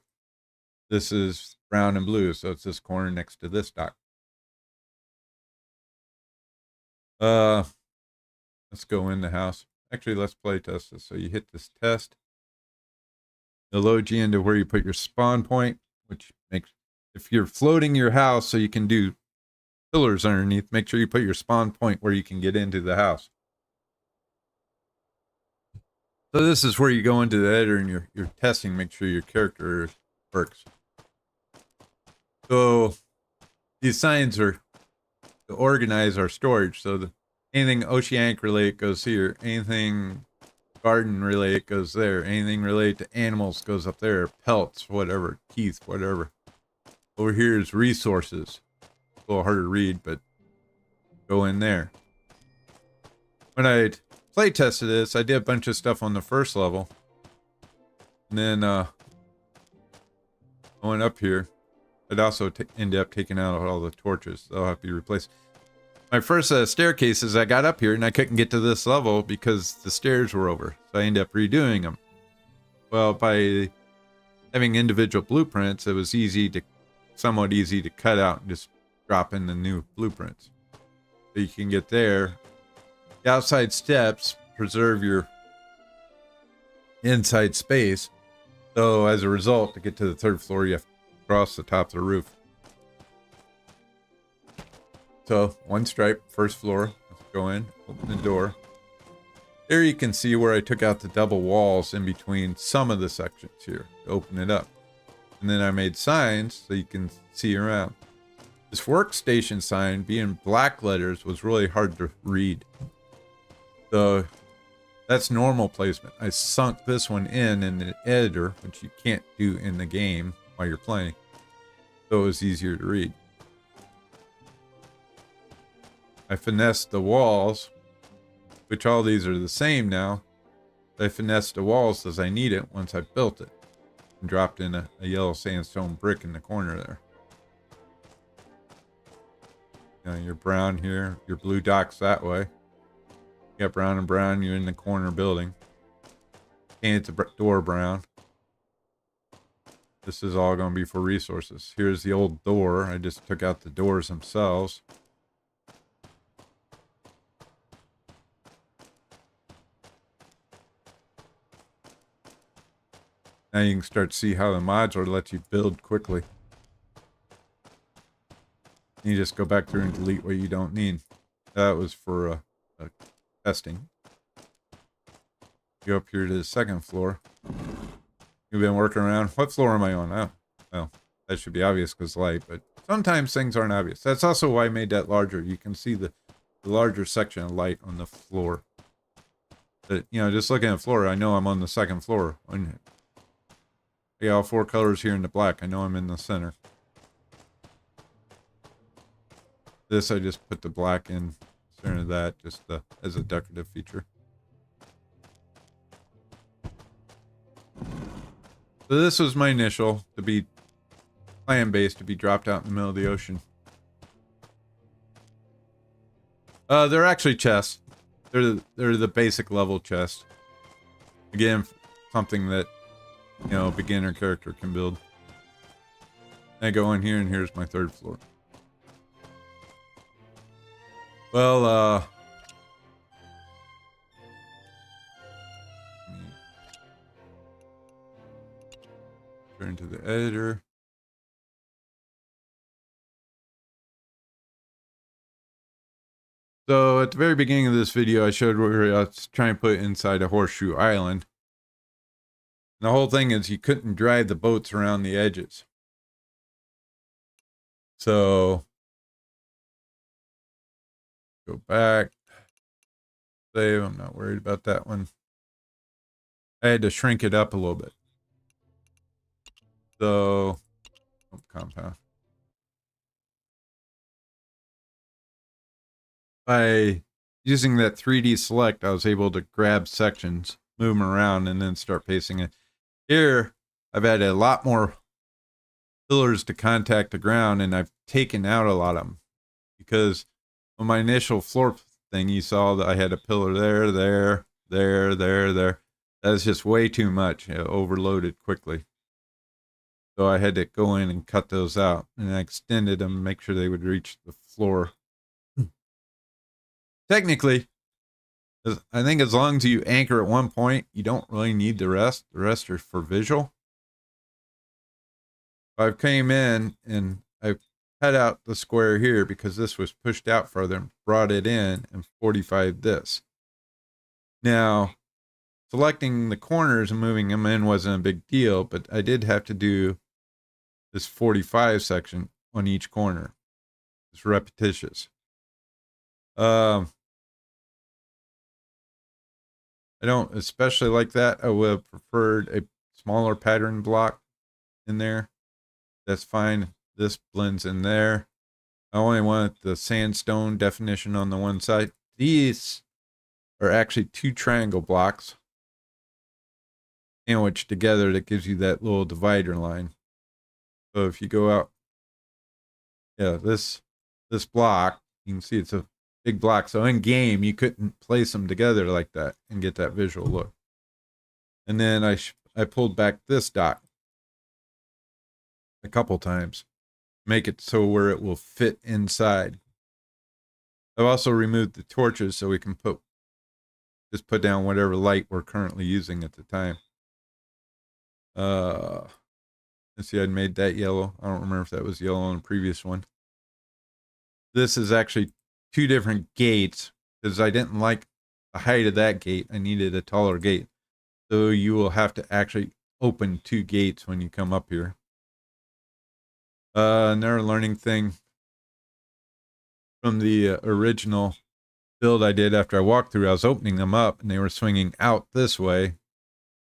This is brown and blue, so it's this corner next to this dock. Let's go in the house. Actually, let's play test this. So you hit this test. It'll load you into where you put your spawn point, which makes, if you're floating your house so you can do pillars underneath, make sure you put your spawn point where you can get into the house. So this is where you go into the editor and you're testing, make sure your character works. So these signs are to organize our storage. So anything oceanic related goes here. Anything garden related goes there. Anything related to animals goes up there. Pelts, whatever, teeth, whatever. Over here is resources. A little harder to read, but go in there. When I play tested this, I did a bunch of stuff on the first level. And then I went up here. I'd also end up taking out all the torches. They'll have to be replaced. My first staircases, I got up here and I couldn't get to this level because the stairs were over. So I ended up redoing them. Well, by having individual blueprints, it was somewhat easy to cut out and just drop in the new blueprints. So you can get there. The outside steps preserve your inside space. So as a result, to get to the 3rd floor, you have to cross the top of the roof. So 1 stripe, 1st floor. Let's go in, open the door. There you can see where I took out the double walls in between some of the sections here to open it up. And then I made signs so you can see around. This workstation sign, being black letters, was really hard to read. So that's normal placement. I sunk this one in the editor, which you can't do in the game while you're playing. So it was easier to read. I finessed the walls, which all these are the same now. I finessed the walls as I need it once I built it. And dropped in a yellow sandstone brick in the corner there. Your brown here, your blue dock's that way. You got brown and brown, you're in the corner building. Painted the door brown. This is all going to be for resources. Here's the old door. I just took out the doors themselves. Now you can start to see how the modular lets you build quickly. You just go back through and delete what you don't need. That was for testing. Go up here to the 2nd floor. You've been working around. What floor am I on? Oh, well, that should be obvious because light, but sometimes things aren't obvious. That's also why I made that larger. You can see the larger section of light on the floor. But, just looking at the floor, I know I'm on the 2nd floor. I got all 4 colors here in the black. I know I'm in the center. This, I just put the black in center of that, just as a decorative feature. So this was my initial to be land-based, to be dropped out in the middle of the ocean. They're actually chests. They're the basic level chests. Again, something that beginner character can build. I go in here and here's my 3rd floor. Well, turn to the editor. So at the very beginning of this video, I showed where I was trying to put it inside a horseshoe island. And the whole thing is you couldn't drive the boats around the edges. So go back, save. I'm not worried about that one. I had to shrink it up a little bit. So, compound. By using that 3D select, I was able to grab sections, move them around, and then start pasting it. Here, I've added a lot more pillars to contact the ground, and I've taken out a lot of them. Because on my initial floor thing, you saw that I had a pillar there. That is just way too much. It overloaded quickly. So I had to go in and cut those out. And I extended them, make sure they would reach the floor. Technically, I think as long as you anchor at one point, you don't really need the rest. The rest are for visual. I've came in and I've cut out the square here because this was pushed out further and brought it in and 45 this. Now, selecting the corners and moving them in wasn't a big deal, but I did have to do this 45 section on each corner. It's repetitious. I don't especially like that. I would have preferred a smaller pattern block in there. That's fine. This blends in there. I only want the sandstone definition on the one side. These are actually two triangle blocks sandwiched together that gives you that little divider line. So if you go out, yeah, this block, you can see it's a big block. So in game, you couldn't place them together like that and get that visual look. And then I pulled back this dot a couple times, make it so where it will fit inside. I've also removed the torches so we can just put down whatever light we're currently using at the time. Let's see, I'd made that yellow. I don't remember if that was yellow on the previous one. This is actually two different gates because I didn't like the height of that gate. I needed a taller gate. So you will have to actually open two gates when you come up here. Another learning thing from the original build I did after I walked through, I was opening them up and they were swinging out this way.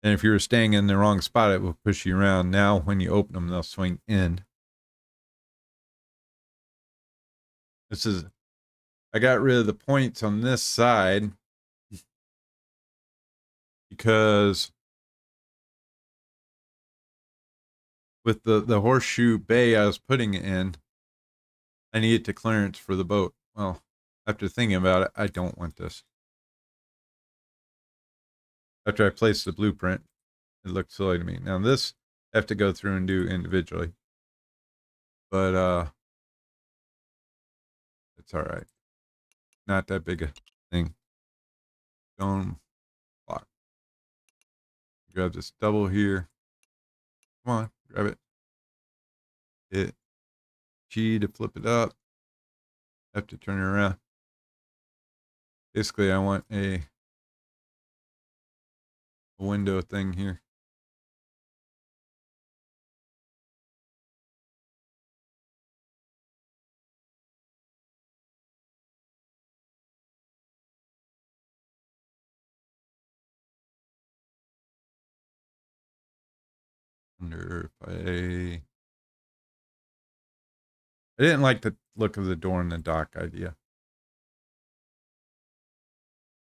And if you were staying in the wrong spot, it will push you around. Now, when you open them, they'll swing in. I got rid of the points on this side because with the horseshoe bay I was putting it in, I needed to clearance for the boat. Well, after thinking about it, I don't want this. After I placed the blueprint, it looked silly to me. Now this I have to go through and do individually. But it's all right. Not that big a thing. Stone block. Grab this double here. Come on, grab it. Hit G to flip it up. Have to turn it around. Basically, I want a window thing here. Wonder if I didn't like the look of the door in the dock idea.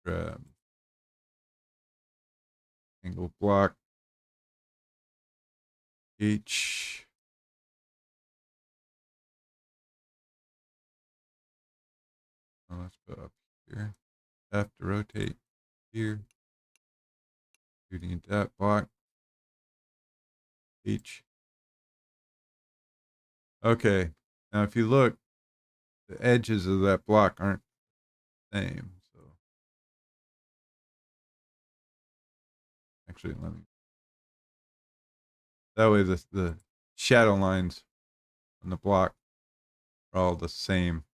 Grab angle block. H. Oh, let's put up here. Have to rotate here. Shooting into that block. H. Okay. Now if you look, the edges of that block aren't the same. So actually let me, that way the shadow lines on the block are all the same.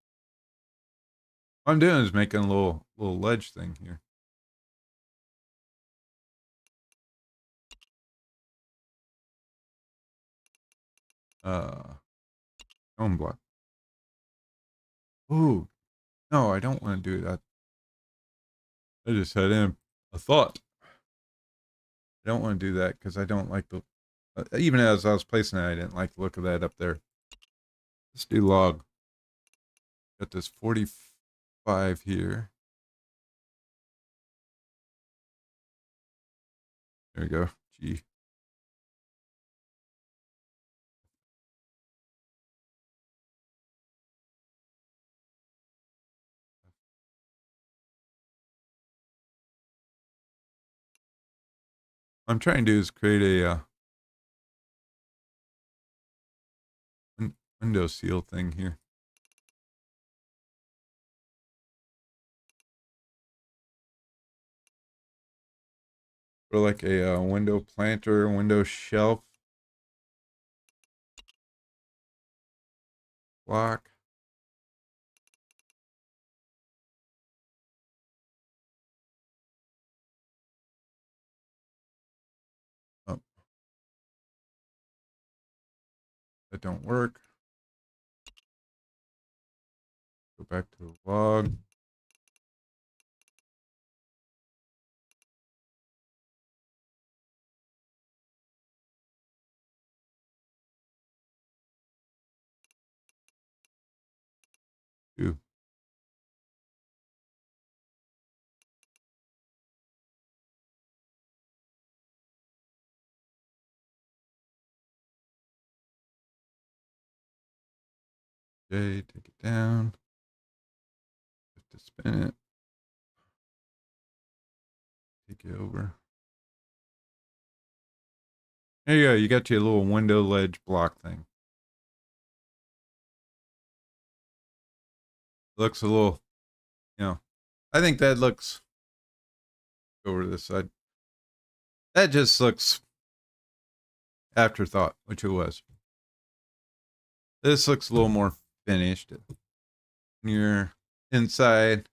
All I'm doing is making a little ledge thing here. Stone block. Ooh, no, I don't want to do that. I just had in a thought. I don't want to do that because I don't like the. Even as I was placing it, I didn't like the look of that up there. Let's do log. Got this 45 here. There we go. G. What I'm trying to do is create a window seal thing here. Or like a window planter, window shelf block. Oh, that don't work. Go back to the log. Ooh. Okay, take it down. Have to spin it. Take it over. There you go. You got your little window ledge block thing. Looks a little, I think that looks, go over to this side. That just looks afterthought, which it was. This looks a little more finished. When you're inside,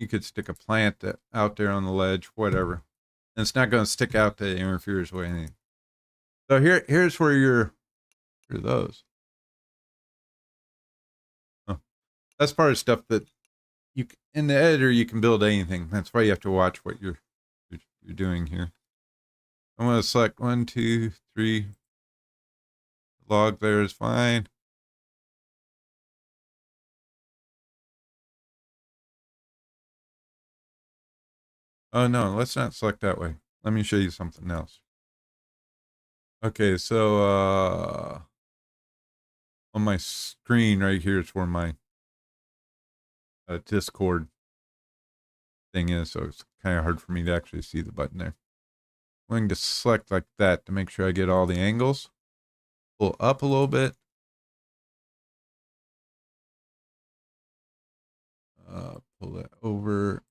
you could stick a plant out there on the ledge, whatever. And it's not going to stick out that interferes with anything. So here's where you're those. Oh, that's part of stuff that you in the editor you can build anything. That's why you have to watch what you're doing here. I'm going to select 1, 2, 3. Log there is fine. Oh no, let's not select that way. Let me show you something else. Okay, so on my screen right here is where my Discord thing is, so it's kind of hard for me to actually see the button there. I'm going to select like that to make sure I get all the angles. Pull up a little bit. Pull that over.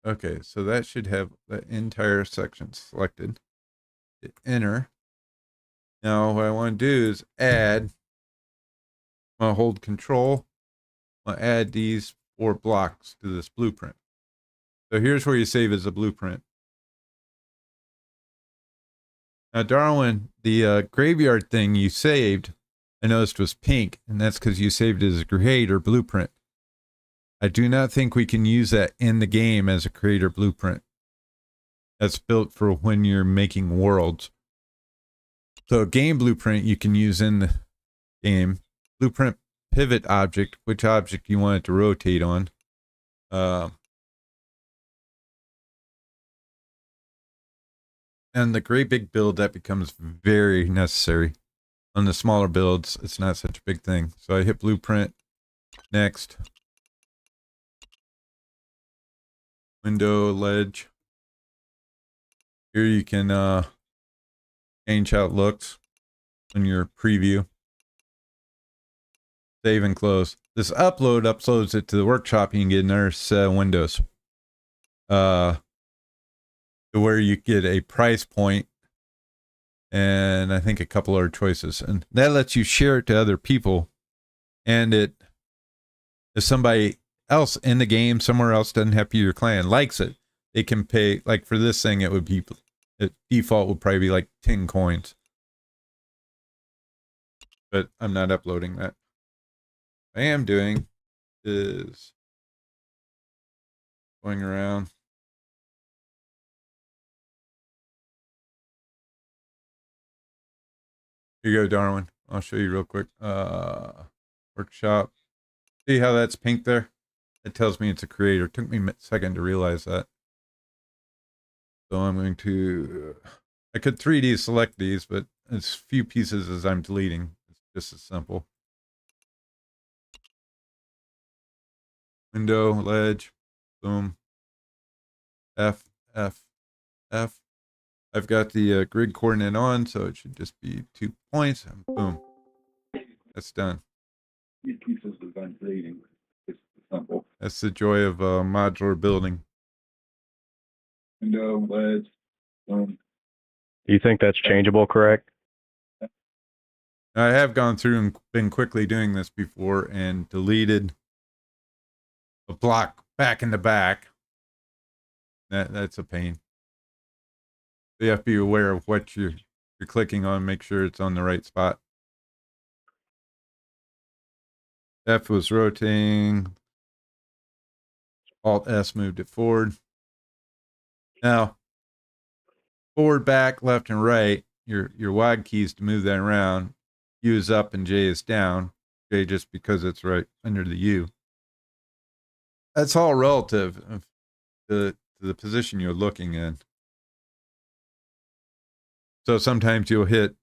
Okay, so that should have the entire section selected. Hit enter. Now what I want to do is add. I'm going to hold control. I'll add these 4 blocks to this blueprint. So here's where you save as a blueprint. Now, Darwin, the graveyard thing you saved, I noticed was pink, and that's because you saved it as a creator blueprint. I do not think we can use that in the game as a creator blueprint. That's built for when you're making worlds. So a game blueprint you can use in the game. Blueprint pivot object, which object you want it to rotate on. And the great big build, that becomes very necessary. On the smaller builds, it's not such a big thing. So I hit blueprint. Next. Window ledge. Here you can change how it looks in your preview. Save and close. This uploads it to the workshop. You can get another set of windows. To where you get a price point and I think a couple other choices. And that lets you share it to other people. And if somebody else in the game somewhere else doesn't have to be your clan likes it, they can pay. Like for this thing, it would be, the default would probably be like 10 coins. But I'm not uploading that. What I am doing is going around. Here you go, Darwin. I'll show you real quick. Workshop. See how that's pink there? It tells me it's a creator. It took me a second to realize that. So I'm going to, I could 3D select these, but as few pieces as I'm deleting. It's just as simple. Window, ledge, boom. F, F, F. I've got the grid coordinate on, so it should just be 2 points. And boom. That's done. Pieces as I'm deleting. It's simple. That's the joy of modular building. Window, ledge, boom. Do you think that's changeable, correct? I have gone through and been quickly doing this before and deleted a block back in the back. That's a pain. So you have to be aware of what you're clicking on, make sure it's on the right spot. F was rotating. Alt S moved it forward. Now, forward, back, left, and right, your Y keys to move that around. U is up and J is down. J just because it's right under the U. That's all relative to the position you're looking in. So sometimes you'll hit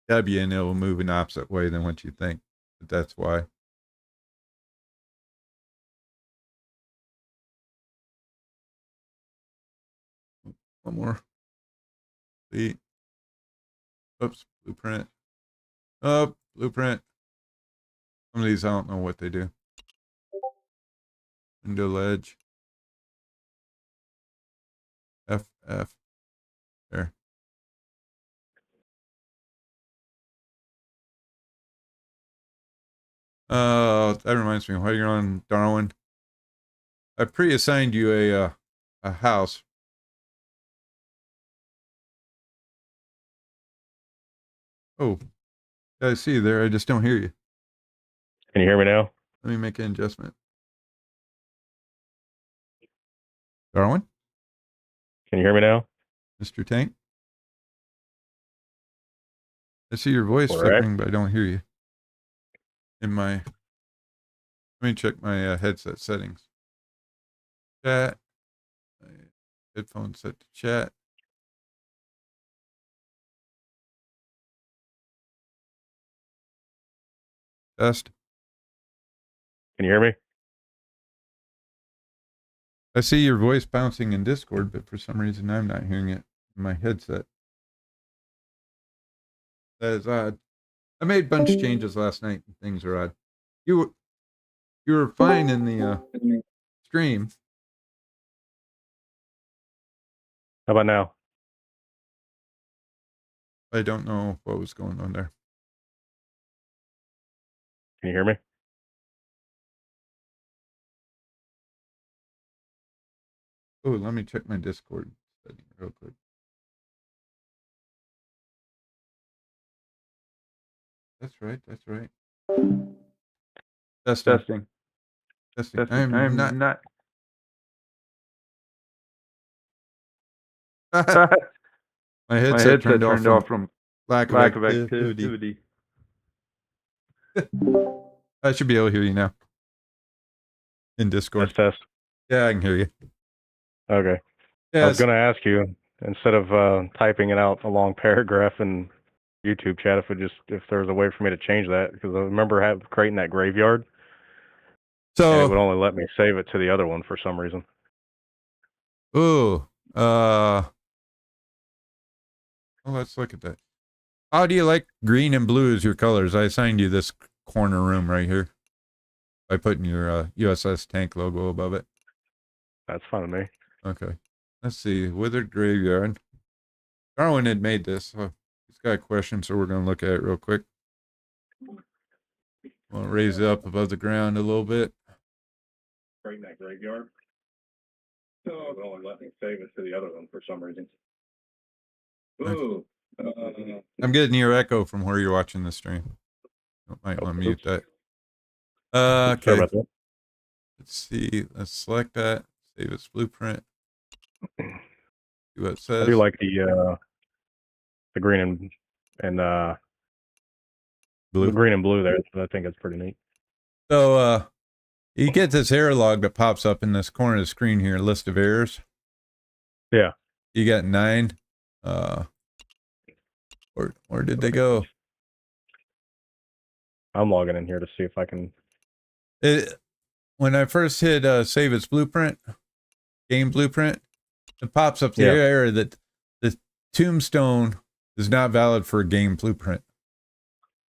W and it will move an opposite way than what you think. But that's why. One more. See. Oops. Blueprint. Oh, blueprint. Some of these I don't know what they do. Window ledge. F. There. That reminds me. While you're on Darwin, I pre-assigned you a house. Oh, I see you there. I just don't hear you. Can you hear me now? Let me make an adjustment. Darwin? Can you hear me now? Mr. Tank? I see your voice Corack. flickering, but I don't hear you. Let me check my headset settings. Chat. My headphones set to chat. Test. Can you hear me? I see your voice bouncing in Discord, but for some reason I'm not hearing it in my headset. That is odd. I made a bunch of changes last night and things are odd. You were fine in the stream. How about now? I don't know what was going on there. Can you hear me? Oh, let me check my Discord setting real quick. That's right. Testing. I'm not. My headset turned off from lack of activity. I should be able to hear you now. In Discord. Test. Yeah, I can hear you. Okay. Yeah, I was going to ask you, instead of typing it out a long paragraph in YouTube chat, if there was a way for me to change that, because I remember creating that graveyard, and it would only let me save it to the other one for some reason. Well, let's look at that. How do you like green and blue as your colors? I assigned you this corner room right here by putting your USS Tank logo above it. That's fine with me. Okay. Let's see. Withered Graveyard. Darwin had made this. So he's got a question, so we're going to look at it real quick. We'll raise it up above the ground a little bit. Right in that graveyard. So it only let me save it to the other one for some reason. Ooh. I'm getting your echo from where you're watching the stream. Might want to mute that. Sorry Okay. about that. Let's see. Let's select that. Save its blueprint. See what it says. I do like the green and Blue. green and blue there. I think it's pretty neat. So you get this error log that pops up in this corner of the screen here, list of errors. Yeah. You got 9. Where did they go? I'm logging in here to see if I can. When I first hit save its blueprint, game blueprint, it pops up the Yeah. error that the tombstone is not valid for a game blueprint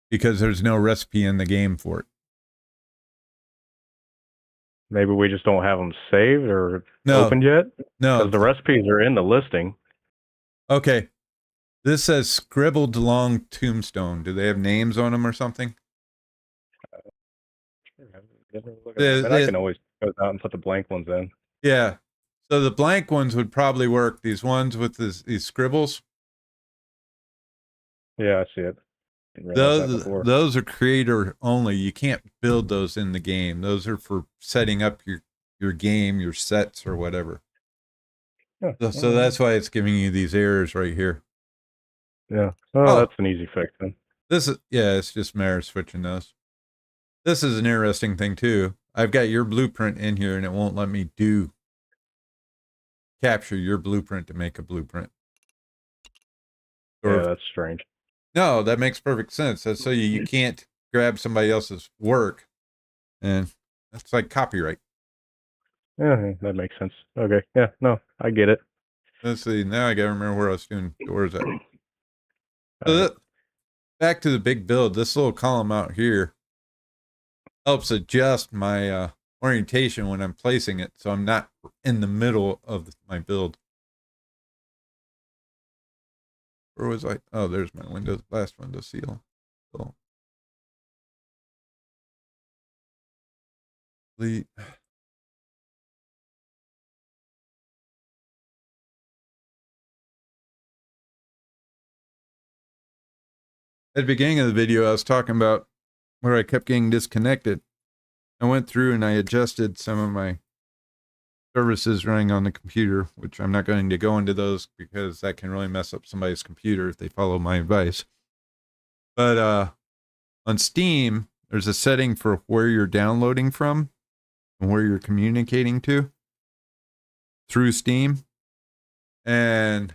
because there's no recipe in the game for it. Maybe we just don't have them saved or No. opened yet. No. Because the recipes are in the listing. Okay. This says scribbled long tombstone. Do they have names on them or something? I can always go out and put the blank ones in. Yeah. So the blank ones would probably work. These ones with these scribbles. Yeah, I see it. Didn't realize that before. Those are creator only. You can't build those in the game. Those are for setting up your game, your sets or whatever. Yeah. So that's why it's giving you these errors right here. Yeah. Oh, that's an easy fix then. It's just a matter of switching those. This is an interesting thing too. I've got your blueprint in here and it won't let me capture your blueprint to make a blueprint. Yeah, that's strange. No, that makes perfect sense. That's so you can't grab somebody else's work, and that's like copyright. Yeah, that makes sense. Okay. Yeah, no, I get it. Let's see. Now I gotta remember where I was doing doors at. So back to the big build. This little column out here helps adjust my orientation when I'm placing it, so I'm not in the middle of my build. Where was I? Oh, there's my windows. Last window seal. So, delete. At the beginning of the video, I was talking about where I kept getting disconnected. I went through and I adjusted some of my services running on the computer, which I'm not going to go into those because that can really mess up somebody's computer if they follow my advice. But on Steam, there's a setting for where you're downloading from and where you're communicating to through Steam. And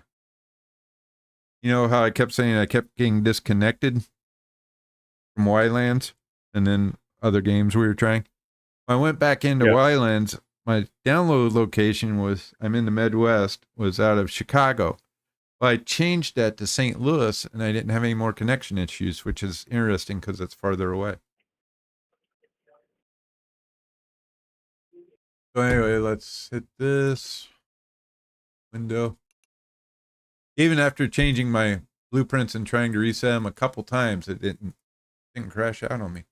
you know how I kept saying I kept getting disconnected from Wildlands and then other games we were trying? I went back into Wildlands. My download location I'm in the Midwest, was out of Chicago. Well, I changed that to St. Louis and I didn't have any more connection issues, which is interesting because it's farther away. So anyway, let's hit this window. Even after changing my blueprints and trying to reset them a couple times, it didn't crash out on me.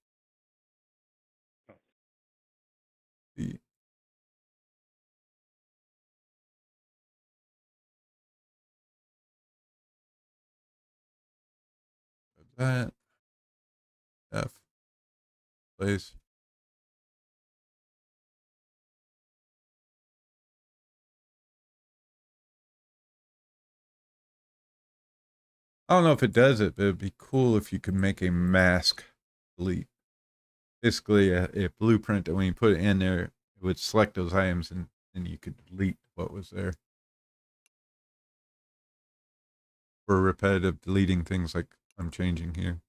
That F place. I don't know if it does it, but it'd be cool if you could make a mask delete. Basically, a blueprint that when you put it in there, it would select those items and you could delete what was there. For repetitive deleting things like I'm changing here.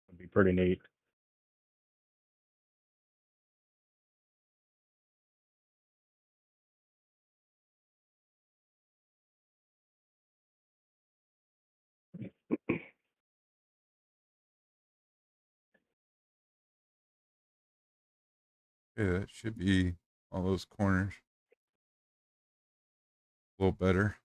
It'd be pretty neat. Yeah, that should be all those corners. a little better.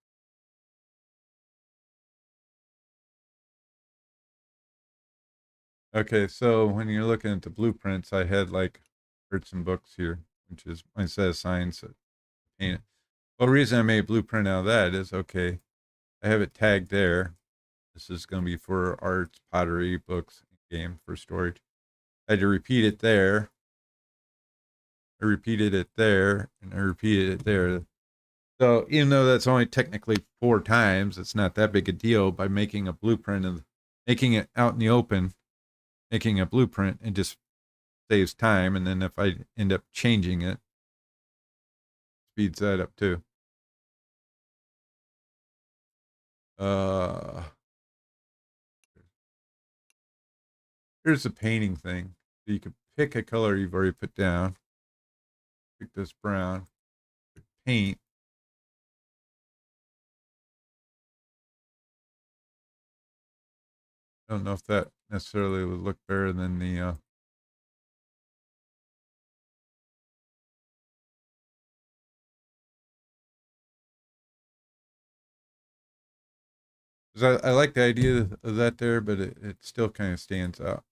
Okay, so when you're looking at the blueprints, I had like heard some books here, which is my set of signs that paint it. Well, the reason I made a blueprint out of that is okay, I have it tagged there. This is going to be for arts, pottery, books, game for storage. I had to repeat it there. I repeated it there, and I repeated it there. So even though that's only technically 4 times, it's not that big a deal. By making a blueprint and making it out in the open, making a blueprint, it just saves time. And then if I end up changing it, speeds that up too. Here's the painting thing. So you can pick a color you've already put down. Pick this brown. Paint. I don't know if that necessarily would look better than the because I like the idea of that there, but it still kind of stands out.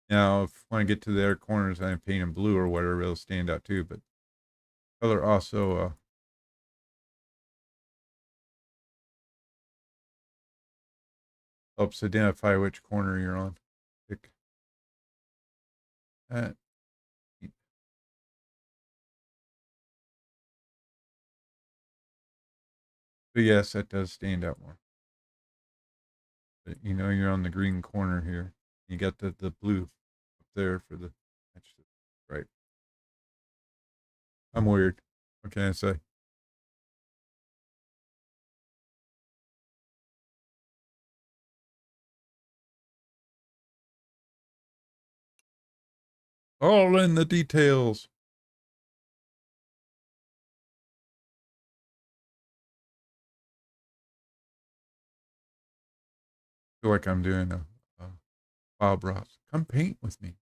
Now, if I want to get to the other corners and I paint them blue or whatever, it'll stand out too. But color also helps identify which corner you're on. Pick that. But yes, that does stand out more. But you know you're on the green corner here. You got the blue up there for the right. I'm weird. What can I say? All in the details. Feel like I'm doing a Bob Ross. Come paint with me.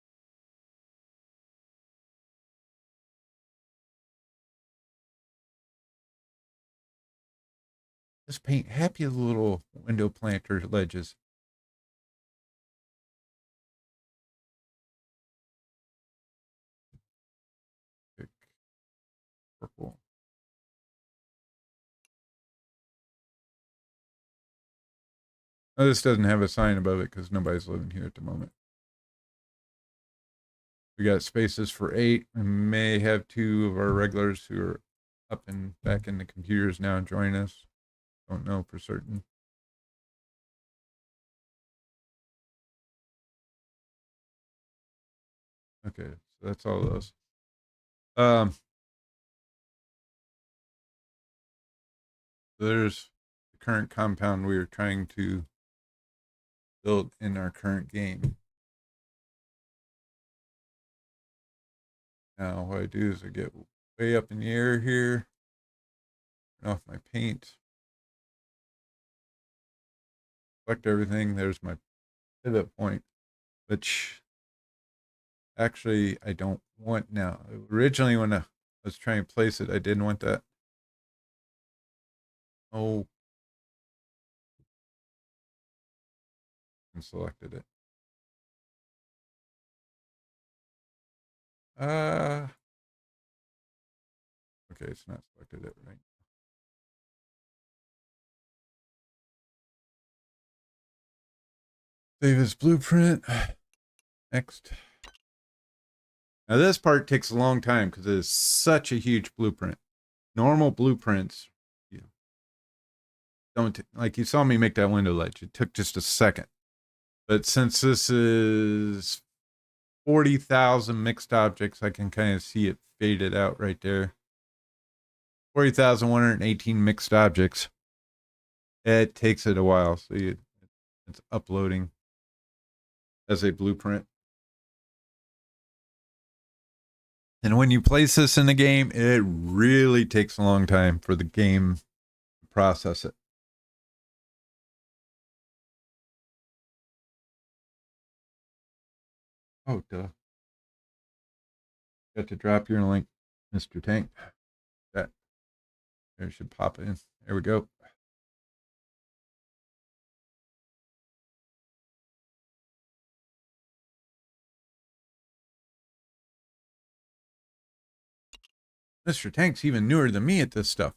Just paint happy little window planter ledges. Pick purple. Now, this doesn't have a sign above it because nobody's living here at the moment. We got spaces for 8. We may have 2 of our regulars who are up and back in the computers now join us. Don't know for certain. Okay, so that's all those. There's the current compound we are trying to build in our current game. Now what I do is I get way up in the air here, turn off my paint, select everything. There's my pivot point, which actually I don't want now. Originally when I was trying to place it, I didn't want that. Oh, and selected it. Okay, it's not selected it right. Save as blueprint. Next. Now this part takes a long time because it is such a huge blueprint. Normal blueprints, you don't like you saw me make that window ledge. It took just a second. But since this is 40,000 mixed objects, I can kind of see it faded out right there. 40,118 mixed objects. It takes it a while. So it's uploading as a blueprint. And when you place this in the game, it really takes a long time for the game to process it. Oh, duh. Got to drop your link, Mr. Tank. There, it should pop in. There we go. Mr. Tank's even newer than me at this stuff.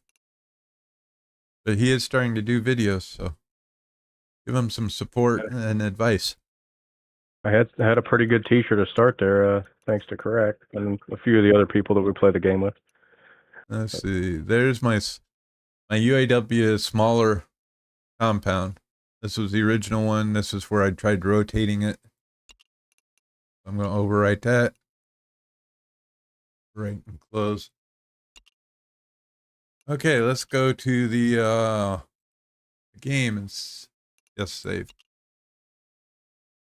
But he is starting to do videos, so give him some support and advice. I had a pretty good T-shirt to start there, thanks to Corack and a few of the other people that we play the game with. Let's see. There's my UAW smaller compound. This was the original one. This is where I tried rotating it. I'm going to overwrite that. Right, and close. Okay, let's go to the game and just save.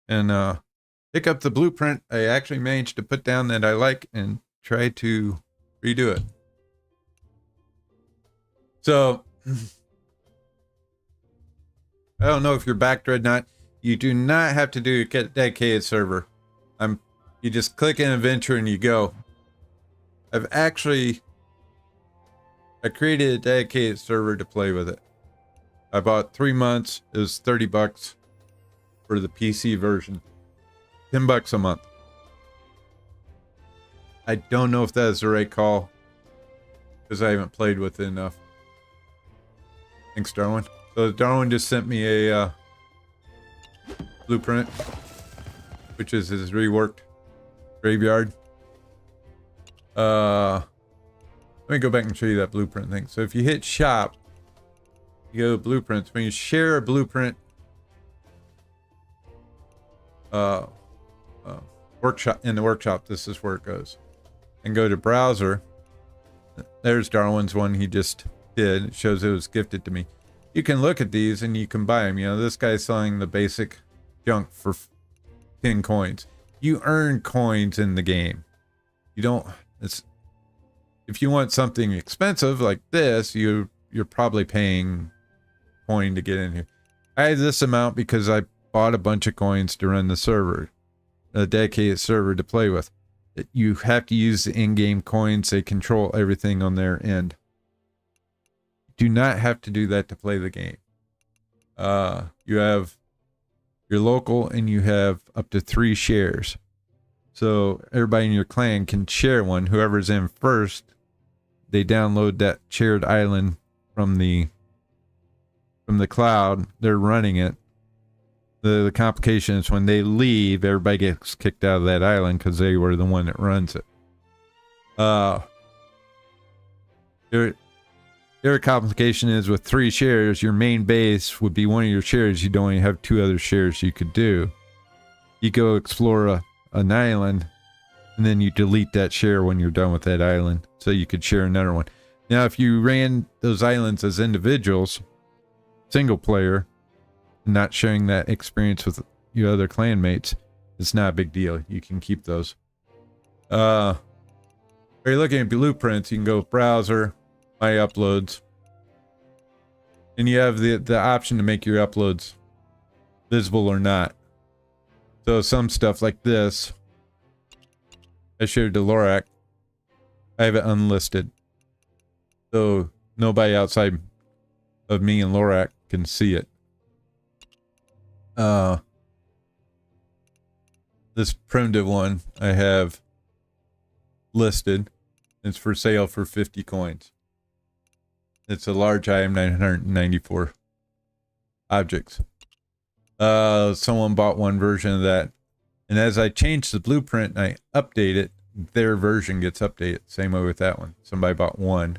And pick up the blueprint I actually managed to put down that I like and try to redo it. So I don't know if you're back, Dreadnought. You do not have to do a dedicated server. You just click in adventure and you go. I created a dedicated server to play with it. I bought 3 months. It was $30 for the PC version. $10 a month. I don't know if that is the right call because I haven't played with it enough. Thanks, Darwin. So Darwin just sent me a blueprint, which is his reworked graveyard. Let me go back and show you that blueprint thing. So if you hit shop, you go to blueprints. When you share a blueprint, workshop, in the workshop, this is where it goes. And go to browser. There's Darwin's one he just did. It shows it was gifted to me. You can look at these and you can buy them. You know, this guy's selling the basic junk for 10 coins. You earn coins in the game. You don't, if you want something expensive like this, you're probably paying coin to get in here. I have this amount because I bought a bunch of coins to run the server, a dedicated server to play with. You have to use the in-game coins. They control everything on their end. Do not have to do that to play the game. You have your local and you have up to 3 shares. So everybody in your clan can share one. Whoever's in first, they download that shared island from the cloud. They're running it. The complication is when they leave, everybody gets kicked out of that island because they were the one that runs it. Their complication is with 3 shares, your main base would be one of your shares. You'd only have 2 other shares you could do. You go explore an island, and then you delete that share when you're done with that island, so you could share another one. Now, if you ran those islands as individuals, single player, not sharing that experience with your other clanmates, it's not a big deal. You can keep those. If you're looking at blueprints, you can go browser, my uploads, and you have the option to make your uploads visible or not. So some stuff like this, I shared to Lorac. I have it unlisted, so nobody outside of me and Lorac can see it. This primitive one I have listed. It's for sale for 50 coins. It's a large item, 994 objects. Someone bought one version of that. And as I change the blueprint and I update it, their version gets updated. Same way with that one. Somebody bought one.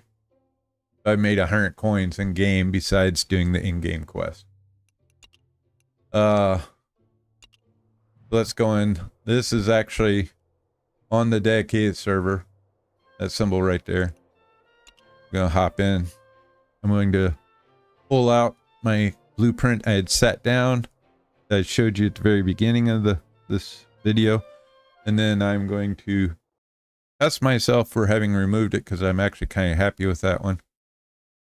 I made 100 coins in game besides doing the in-game quest. Let's go in. This is actually on the dedicated server. That symbol right there. I'm going to hop in. I'm going to pull out my blueprint I had set down that I showed you at the very beginning of this video. And then I'm going to test myself for having removed it because I'm actually kind of happy with that one.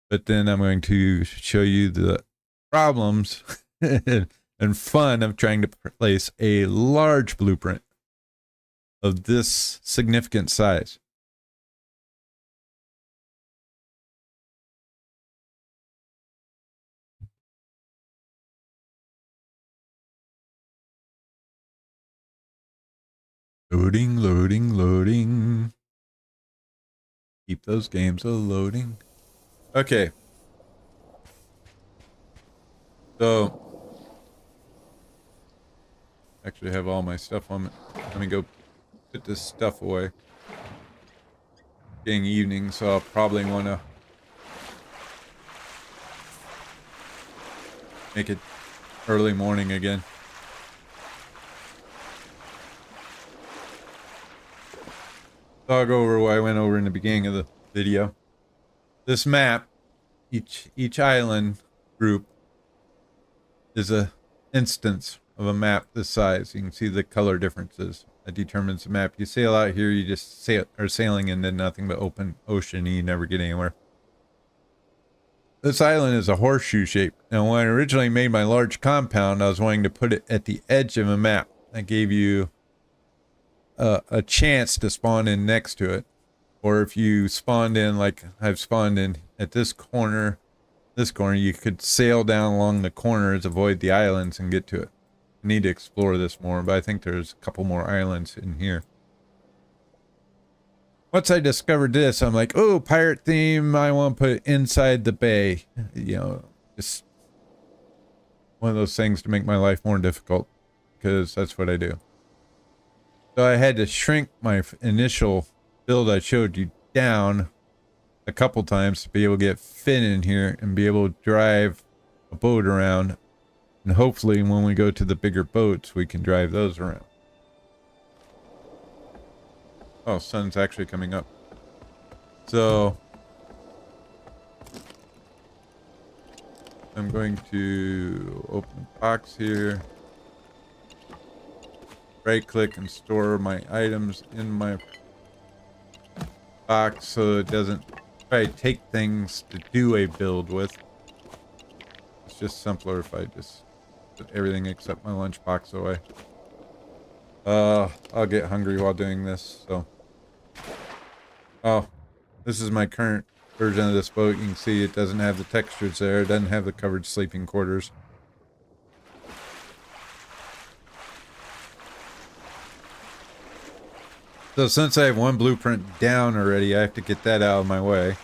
But then I'm going to show you the problems and fun of trying to place a large blueprint of this significant size. Loading, loading, loading. Keep those games a-loading. Okay. So, actually have all my stuff on me. Let me go put this stuff away. Getting evening, so I'll probably want to make it early morning again. So I'll go over what I went over in the beginning of the video. This map, each island group is a instance of a map this size. You can see the color differences. That determines the map. You sail out here, you just are sailing into nothing but open ocean, and you never get anywhere. This island is a horseshoe shape. And when I originally made my large compound, I was wanting to put it at the edge of a map. That gave you a chance to spawn in next to it. Or if you spawned in, like I've spawned in at this corner, you could sail down along the corners, avoid the islands, and get to it. I need to explore this more, but I think there's a couple more islands in here. Once I discovered this, I'm like, oh, pirate theme, I want to put it inside the bay. You know, just one of those things to make my life more difficult, because that's what I do. So I had to shrink my initial build I showed you down a couple times to be able to get fit in here and be able to drive a boat around. And hopefully when we go to the bigger boats, we can drive those around. Oh, sun's actually coming up. So I'm going to open the box here. Right click and store my items in my box so it doesn't try to take things to do a build with. It's just simpler if I just put everything except my lunchbox away. I'll get hungry while doing this, so. Oh, this is my current version of this boat. You can see it doesn't have the textures there. It doesn't have the covered sleeping quarters. So since I have one blueprint down already, I have to get that out of my way.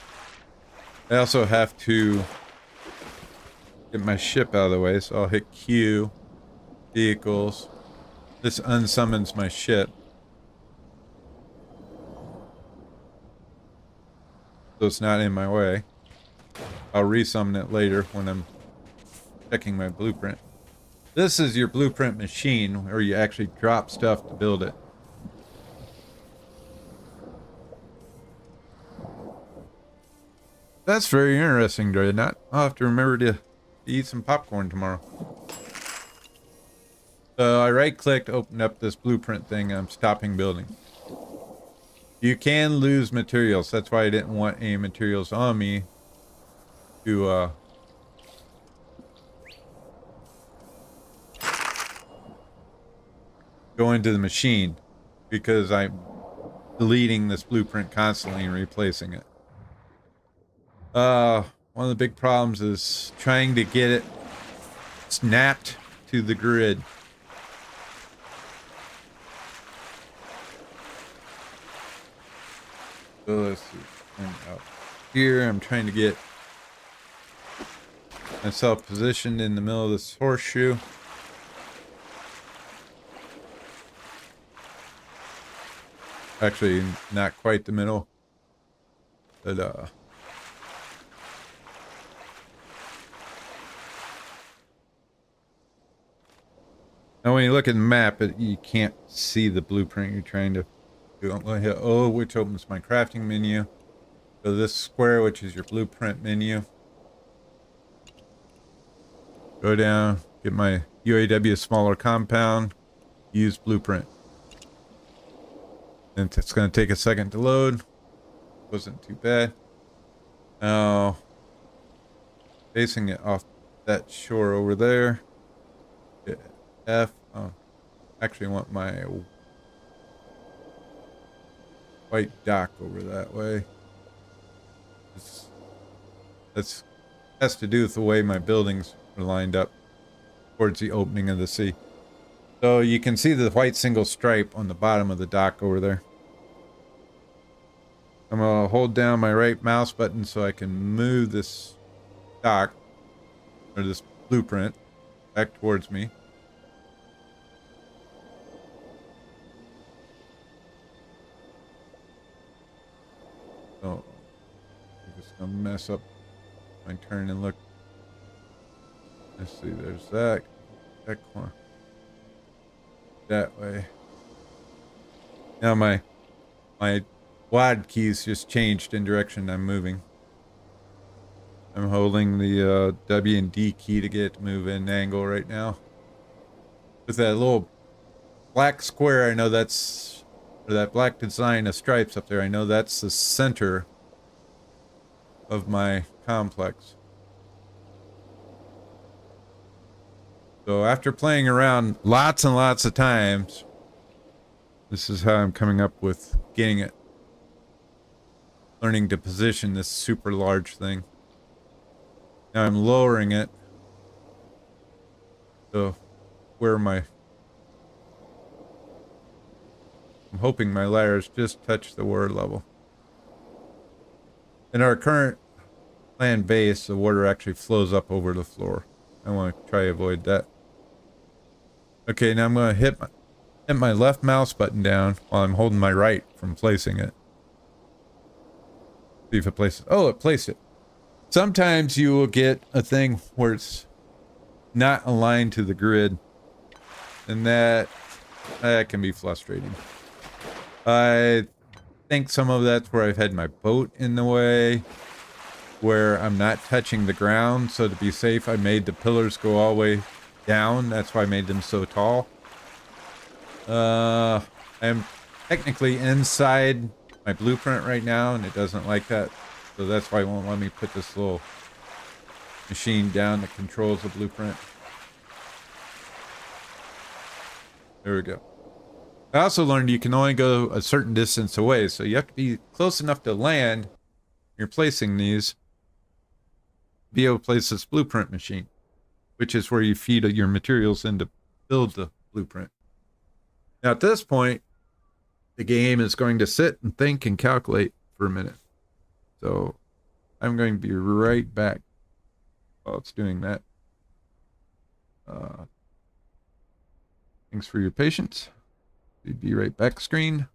I also have to get my ship out of the way, so I'll hit Q, vehicles. This unsummons my ship. So it's not in my way. I'll resummon it later when I'm checking my blueprint. This is your blueprint machine where you actually drop stuff to build it. That's very interesting, Dreadnought. I'll have to remember to eat some popcorn tomorrow. So I right-clicked, opened up this blueprint thing, and I'm stopping building. You can lose materials. That's why I didn't want any materials on me to go into the machine, because I'm deleting this blueprint constantly and replacing it. One of the big problems is trying to get it snapped to the grid. So let's see. Out here, I'm trying to get myself positioned in the middle of this horseshoe. Actually, not quite the middle, but now when you look at the map, you can't see the blueprint you're trying to do. I'm going to hit O, which opens my crafting menu. So this square, which is your blueprint menu. Go down, get my UAW smaller compound, use blueprint. And it's going to take a second to load. Wasn't too bad. Now, facing it off that shore over there. Hit F. Oh, actually want my white dock over that way. That's has to do with the way my buildings are lined up towards the opening of the sea. So you can see the white single stripe on the bottom of the dock over there. I'm going to hold down my right mouse button so I can move this dock, or this blueprint, back towards me. So I'm just going to mess up my turn and look. Let's see, there's that corner. That way. Now my WAD keys just changed in direction I'm moving. I'm holding the W and D key to get it to move in angle right now. With that little black square, I know that's, or that black design of stripes up there, I know that's the center of my complex. So after playing around lots and lots of times, this is how I'm coming up with getting it. Learning to position this super large thing. Now I'm lowering it. So where I'm hoping my layers just touch the water level. In our current land base, the water actually flows up over the floor. I want to try to avoid that. Okay, now I'm going to hit my left mouse button down while I'm holding my right from placing it. See if it places. Oh, it placed it. Sometimes you will get a thing where it's not aligned to the grid, and that can be frustrating. I think some of that's where I've had my boat in the way, where I'm not touching the ground. So to be safe, I made the pillars go all the way down. That's why I made them so tall. I'm technically inside my blueprint right now, and it doesn't like that. So that's why it won't let me put this little machine down that controls the blueprint. There we go. I also learned you can only go a certain distance away, so you have to be close enough to land. You're placing these to be able to place this blueprint machine, which is where you feed your materials in to build the blueprint. Now at this point, the game is going to sit and think and calculate for a minute. So I'm going to be right back while it's doing that. Thanks for your patience. Be right back screen.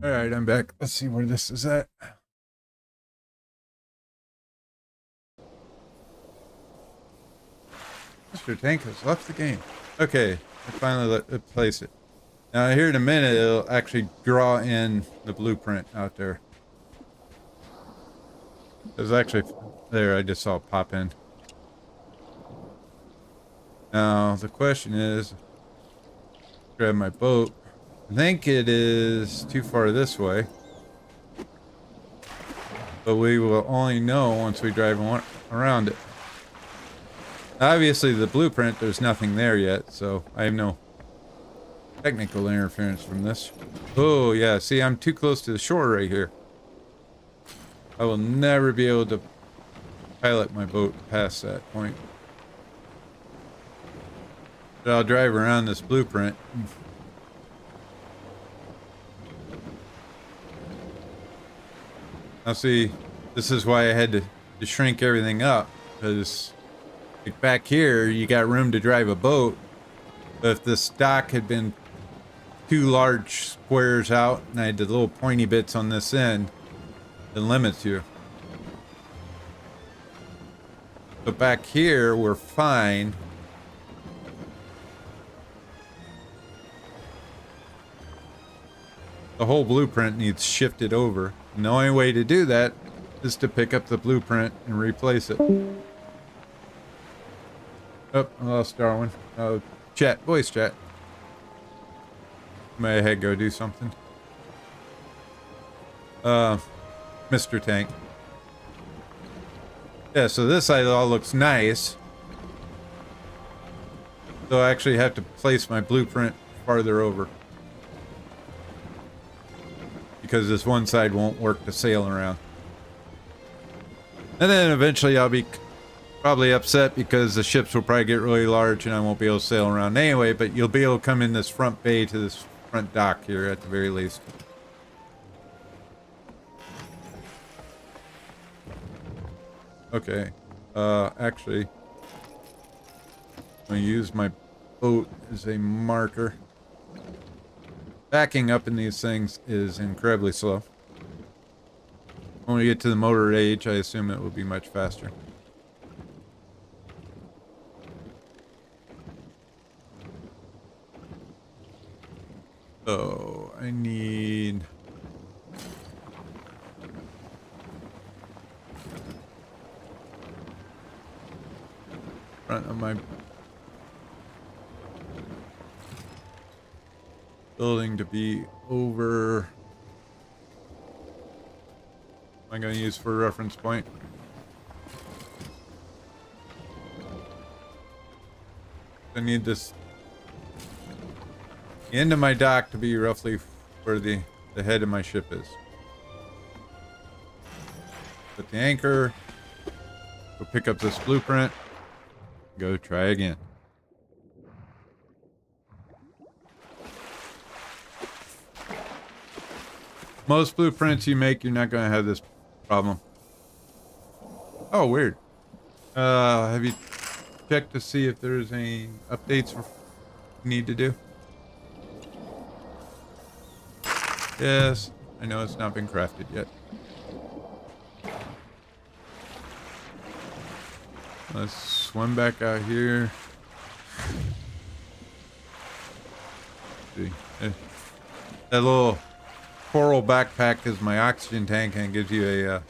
All right, I'm back. Let's see where this is at. Mr. Tank has left the game. Okay, I finally place it. Now here in a minute, it'll actually draw in the blueprint out there. There's actually, there, I just saw it pop in. Now, the question is, grab my boat. I think it is too far this way. but we will only know once we drive around it. Obviously, the blueprint, there's nothing there yet, so I have no technical interference from this. Oh, yeah, see, I'm too close to the shore right here. I will never be able to pilot my boat past that point. But I'll drive around this blueprint. Now see, this is why I had to shrink everything up, because like back here, you got room to drive a boat. But if this dock had been 2 large squares out, and I had the little pointy bits on this end, it limits you. But back here, we're fine. The whole blueprint needs shifted over. And the only way to do that is to pick up the blueprint and replace it. Oh, I lost Darwin. Oh, chat, voice chat. May I go do something? Mr. Tank. Yeah, so this side all looks nice. So I actually have to place my blueprint farther over, because this one side won't work to sail around. And then eventually I'll be probably upset because the ships will probably get really large and I won't be able to sail around anyway, but you'll be able to come in this front bay to this front dock here at the very least. Okay, actually, I'm going to use my boat as a marker. Backing up in these things is incredibly slow. When we get to the motor age, I assume it will be much faster. So, I need... front of my building to be over... I'm going to use for a reference point. I need this end of my dock to be roughly where the head of my ship is. Put the anchor. Go pick up this blueprint. Go try again. Most blueprints you make, you're not going to have this problem. Oh, weird. Have you checked to see if there's any updates you need to do? Yes, I know it's not been crafted yet. Let's swim back out here. Let's see. That little coral backpack is my oxygen tank and gives you a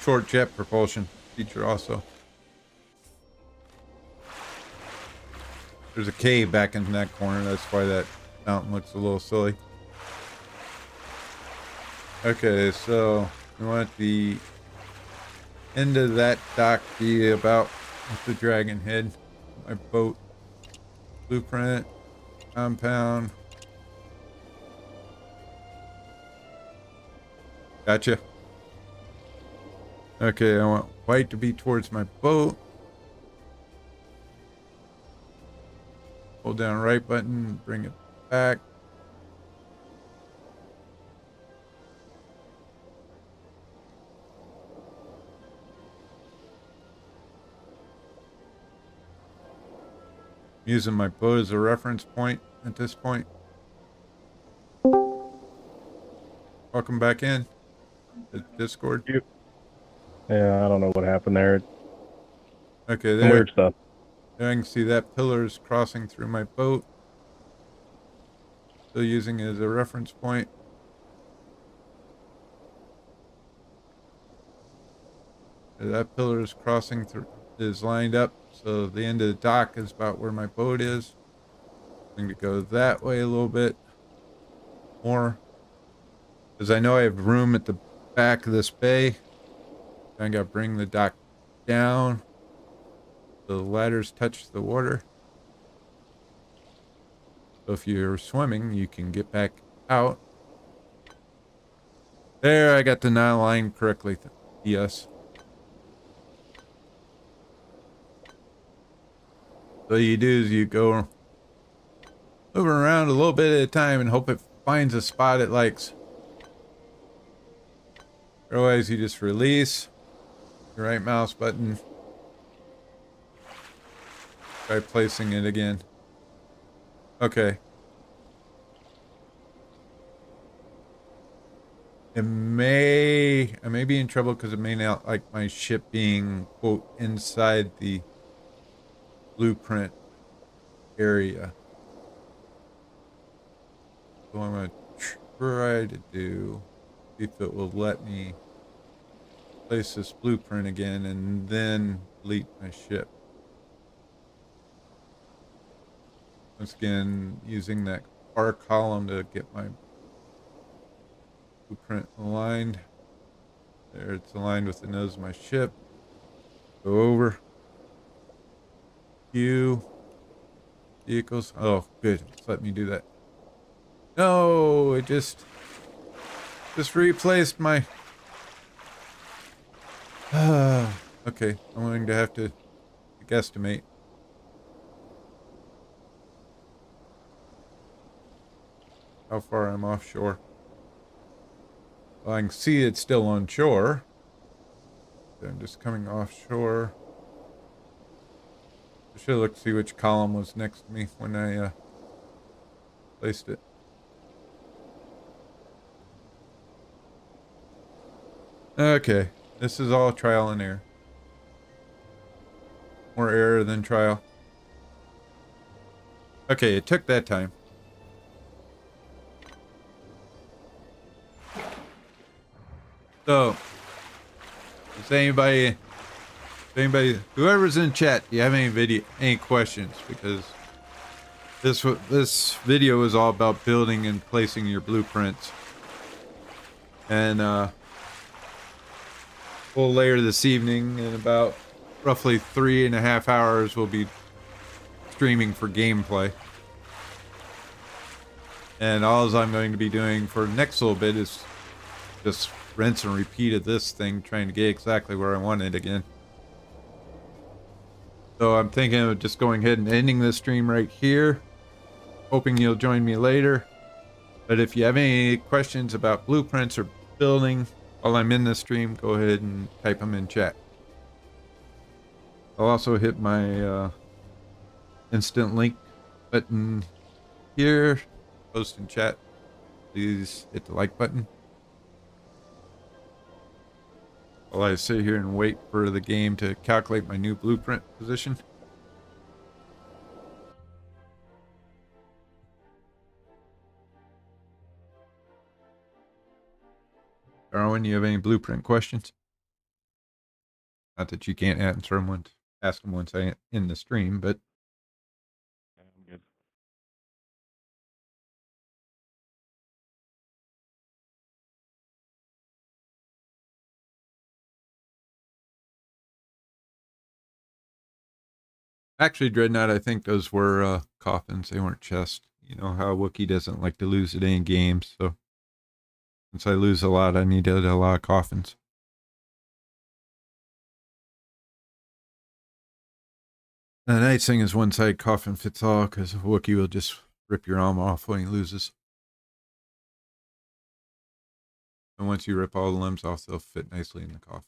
short jet propulsion feature also. There's a cave back in that corner, that's why that mountain looks a little silly. Okay, so we want the end of that dock to be about the dragon head. My boat blueprint compound. Gotcha. Okay, I want white to be towards my boat. Hold down right button, bring it back. Using my boat as a reference point at this point. Welcome back in the Discord. Yeah, I don't know what happened there. Okay, Some there. weird stuff. There I can see that pillar is crossing through my boat. Still using it as a reference point. That pillar is crossing through, is lined up, so the end of the dock is about where my boat is. I'm going to go that way a little bit more. Because I know I have room at the back of this bay. I gotta bring the dock down. The ladders touch the water. So if you're swimming, you can get back out. There, I got the Nile line correctly. Yes. So you do is you go moving around a little bit at a time and hope it finds a spot it likes. Otherwise, you just release your right mouse button. Try placing it again. Okay. I may be in trouble because it may not like my ship being, quote, inside the blueprint area. So I'm going to try to do, see if it will let me place this blueprint again and then delete my ship. Once again, using that bar column to get my blueprint aligned. There, it's aligned with the nose of my ship. Go over. View. Vehicles. Oh, good. Let me do that. No, it just replaced my... okay, I'm going to have to guesstimate. How far I'm offshore. Well, I can see it's still on shore. I'm just coming offshore. I should look to see which column was next to me when I placed it. Okay, this is all trial and error. More error than trial. Okay, it took that time. So, does anybody, whoever's in chat, do you have any questions? Because this video is all about building and placing your blueprints. And we'll later this evening, in about roughly 3.5 hours, we'll be streaming for gameplay. And all I'm going to be doing for the next little bit is just rinse and repeat of this thing, trying to get exactly where I want it again. So I'm thinking of just going ahead and ending this stream right here. Hoping you'll join me later. But if you have any questions about blueprints or building while I'm in this stream, go ahead and type them in chat. I'll also hit my instant link button here. Post in chat. Please hit the like button. While I sit here and wait for the game to calculate my new blueprint position. Darwin, you have any blueprint questions? Not that you can't answer them ask them once I end the stream, but I'm good. actually, Dreadnought, I think those were coffins. They weren't chests. You know how Wookiee doesn't like to lose at any games, so since I lose a lot, I needed a lot of coffins. The nice thing is one side coffin fits all, because Wookiee will just rip your arm off when he loses. And once you rip all the limbs off, they'll fit nicely in the coffin.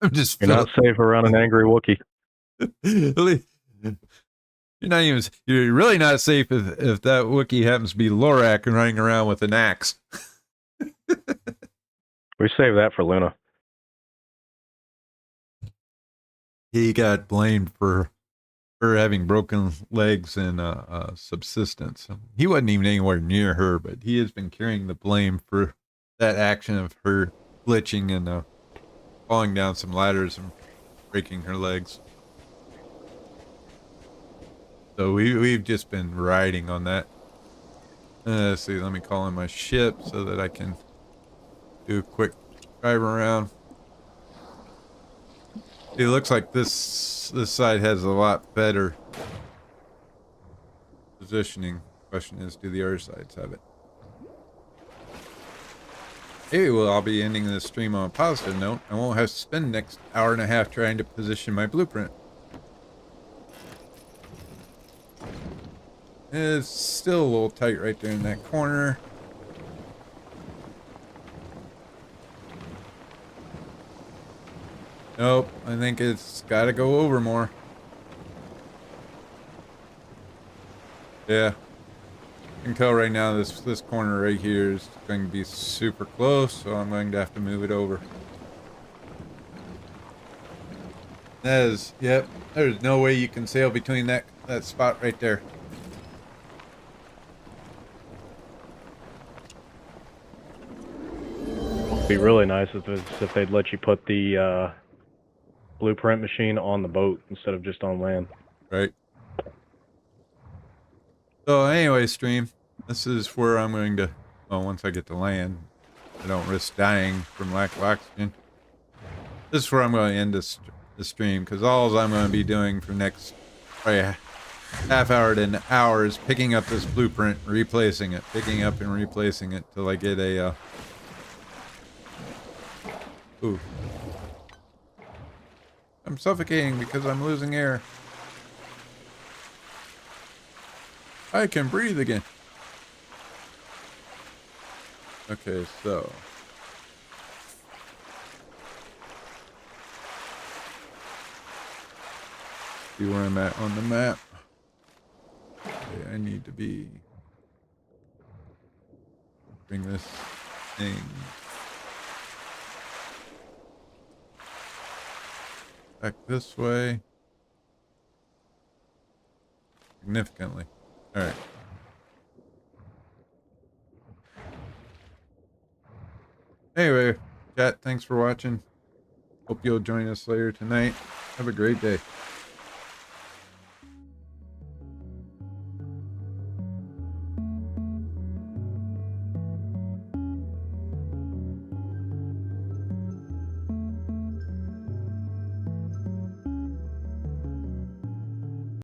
I'm just You're not safe around an angry Wookiee. You're really not safe if that Wookiee happens to be Lorak and running around with an axe. We save that for Luna. He got blamed for having broken legs and subsistence. He wasn't even anywhere near her, but he has been carrying the blame for that action of her glitching and falling down some ladders and breaking her legs. So we've just been riding on that. Let's see, let me call in my ship so that I can do a quick drive around. It looks like this side has a lot better positioning. Question is, do the other sides have it? Hey, well, I'll be ending this stream on a positive note. I won't have to spend the next hour and a half trying to position my blueprint. It's still a little tight right there in that corner. Nope, I think it's got to go over more. Yeah. I can tell right now this corner right here is going to be super close, so I'm going to have to move it over. That is, yep, there's no way you can sail between that spot right there. It'd be really nice if they'd let you put the blueprint machine on the boat instead of just on land. Right. So anyway, stream, this is where I'm going to, well, once I get to land, I don't risk dying from lack of oxygen. This is where I'm going to end the stream, because all I'm going to be doing for the next probably half hour to an hour is picking up this blueprint, replacing it, picking up and replacing it till I get a, ooh. I'm suffocating because I'm losing air. I can breathe again. Okay, so. See where I'm at on the map. Okay, I need to bring this thing back this way. Significantly. Alright. Anyway, chat, thanks for watching. Hope you'll join us later tonight. Have a great day.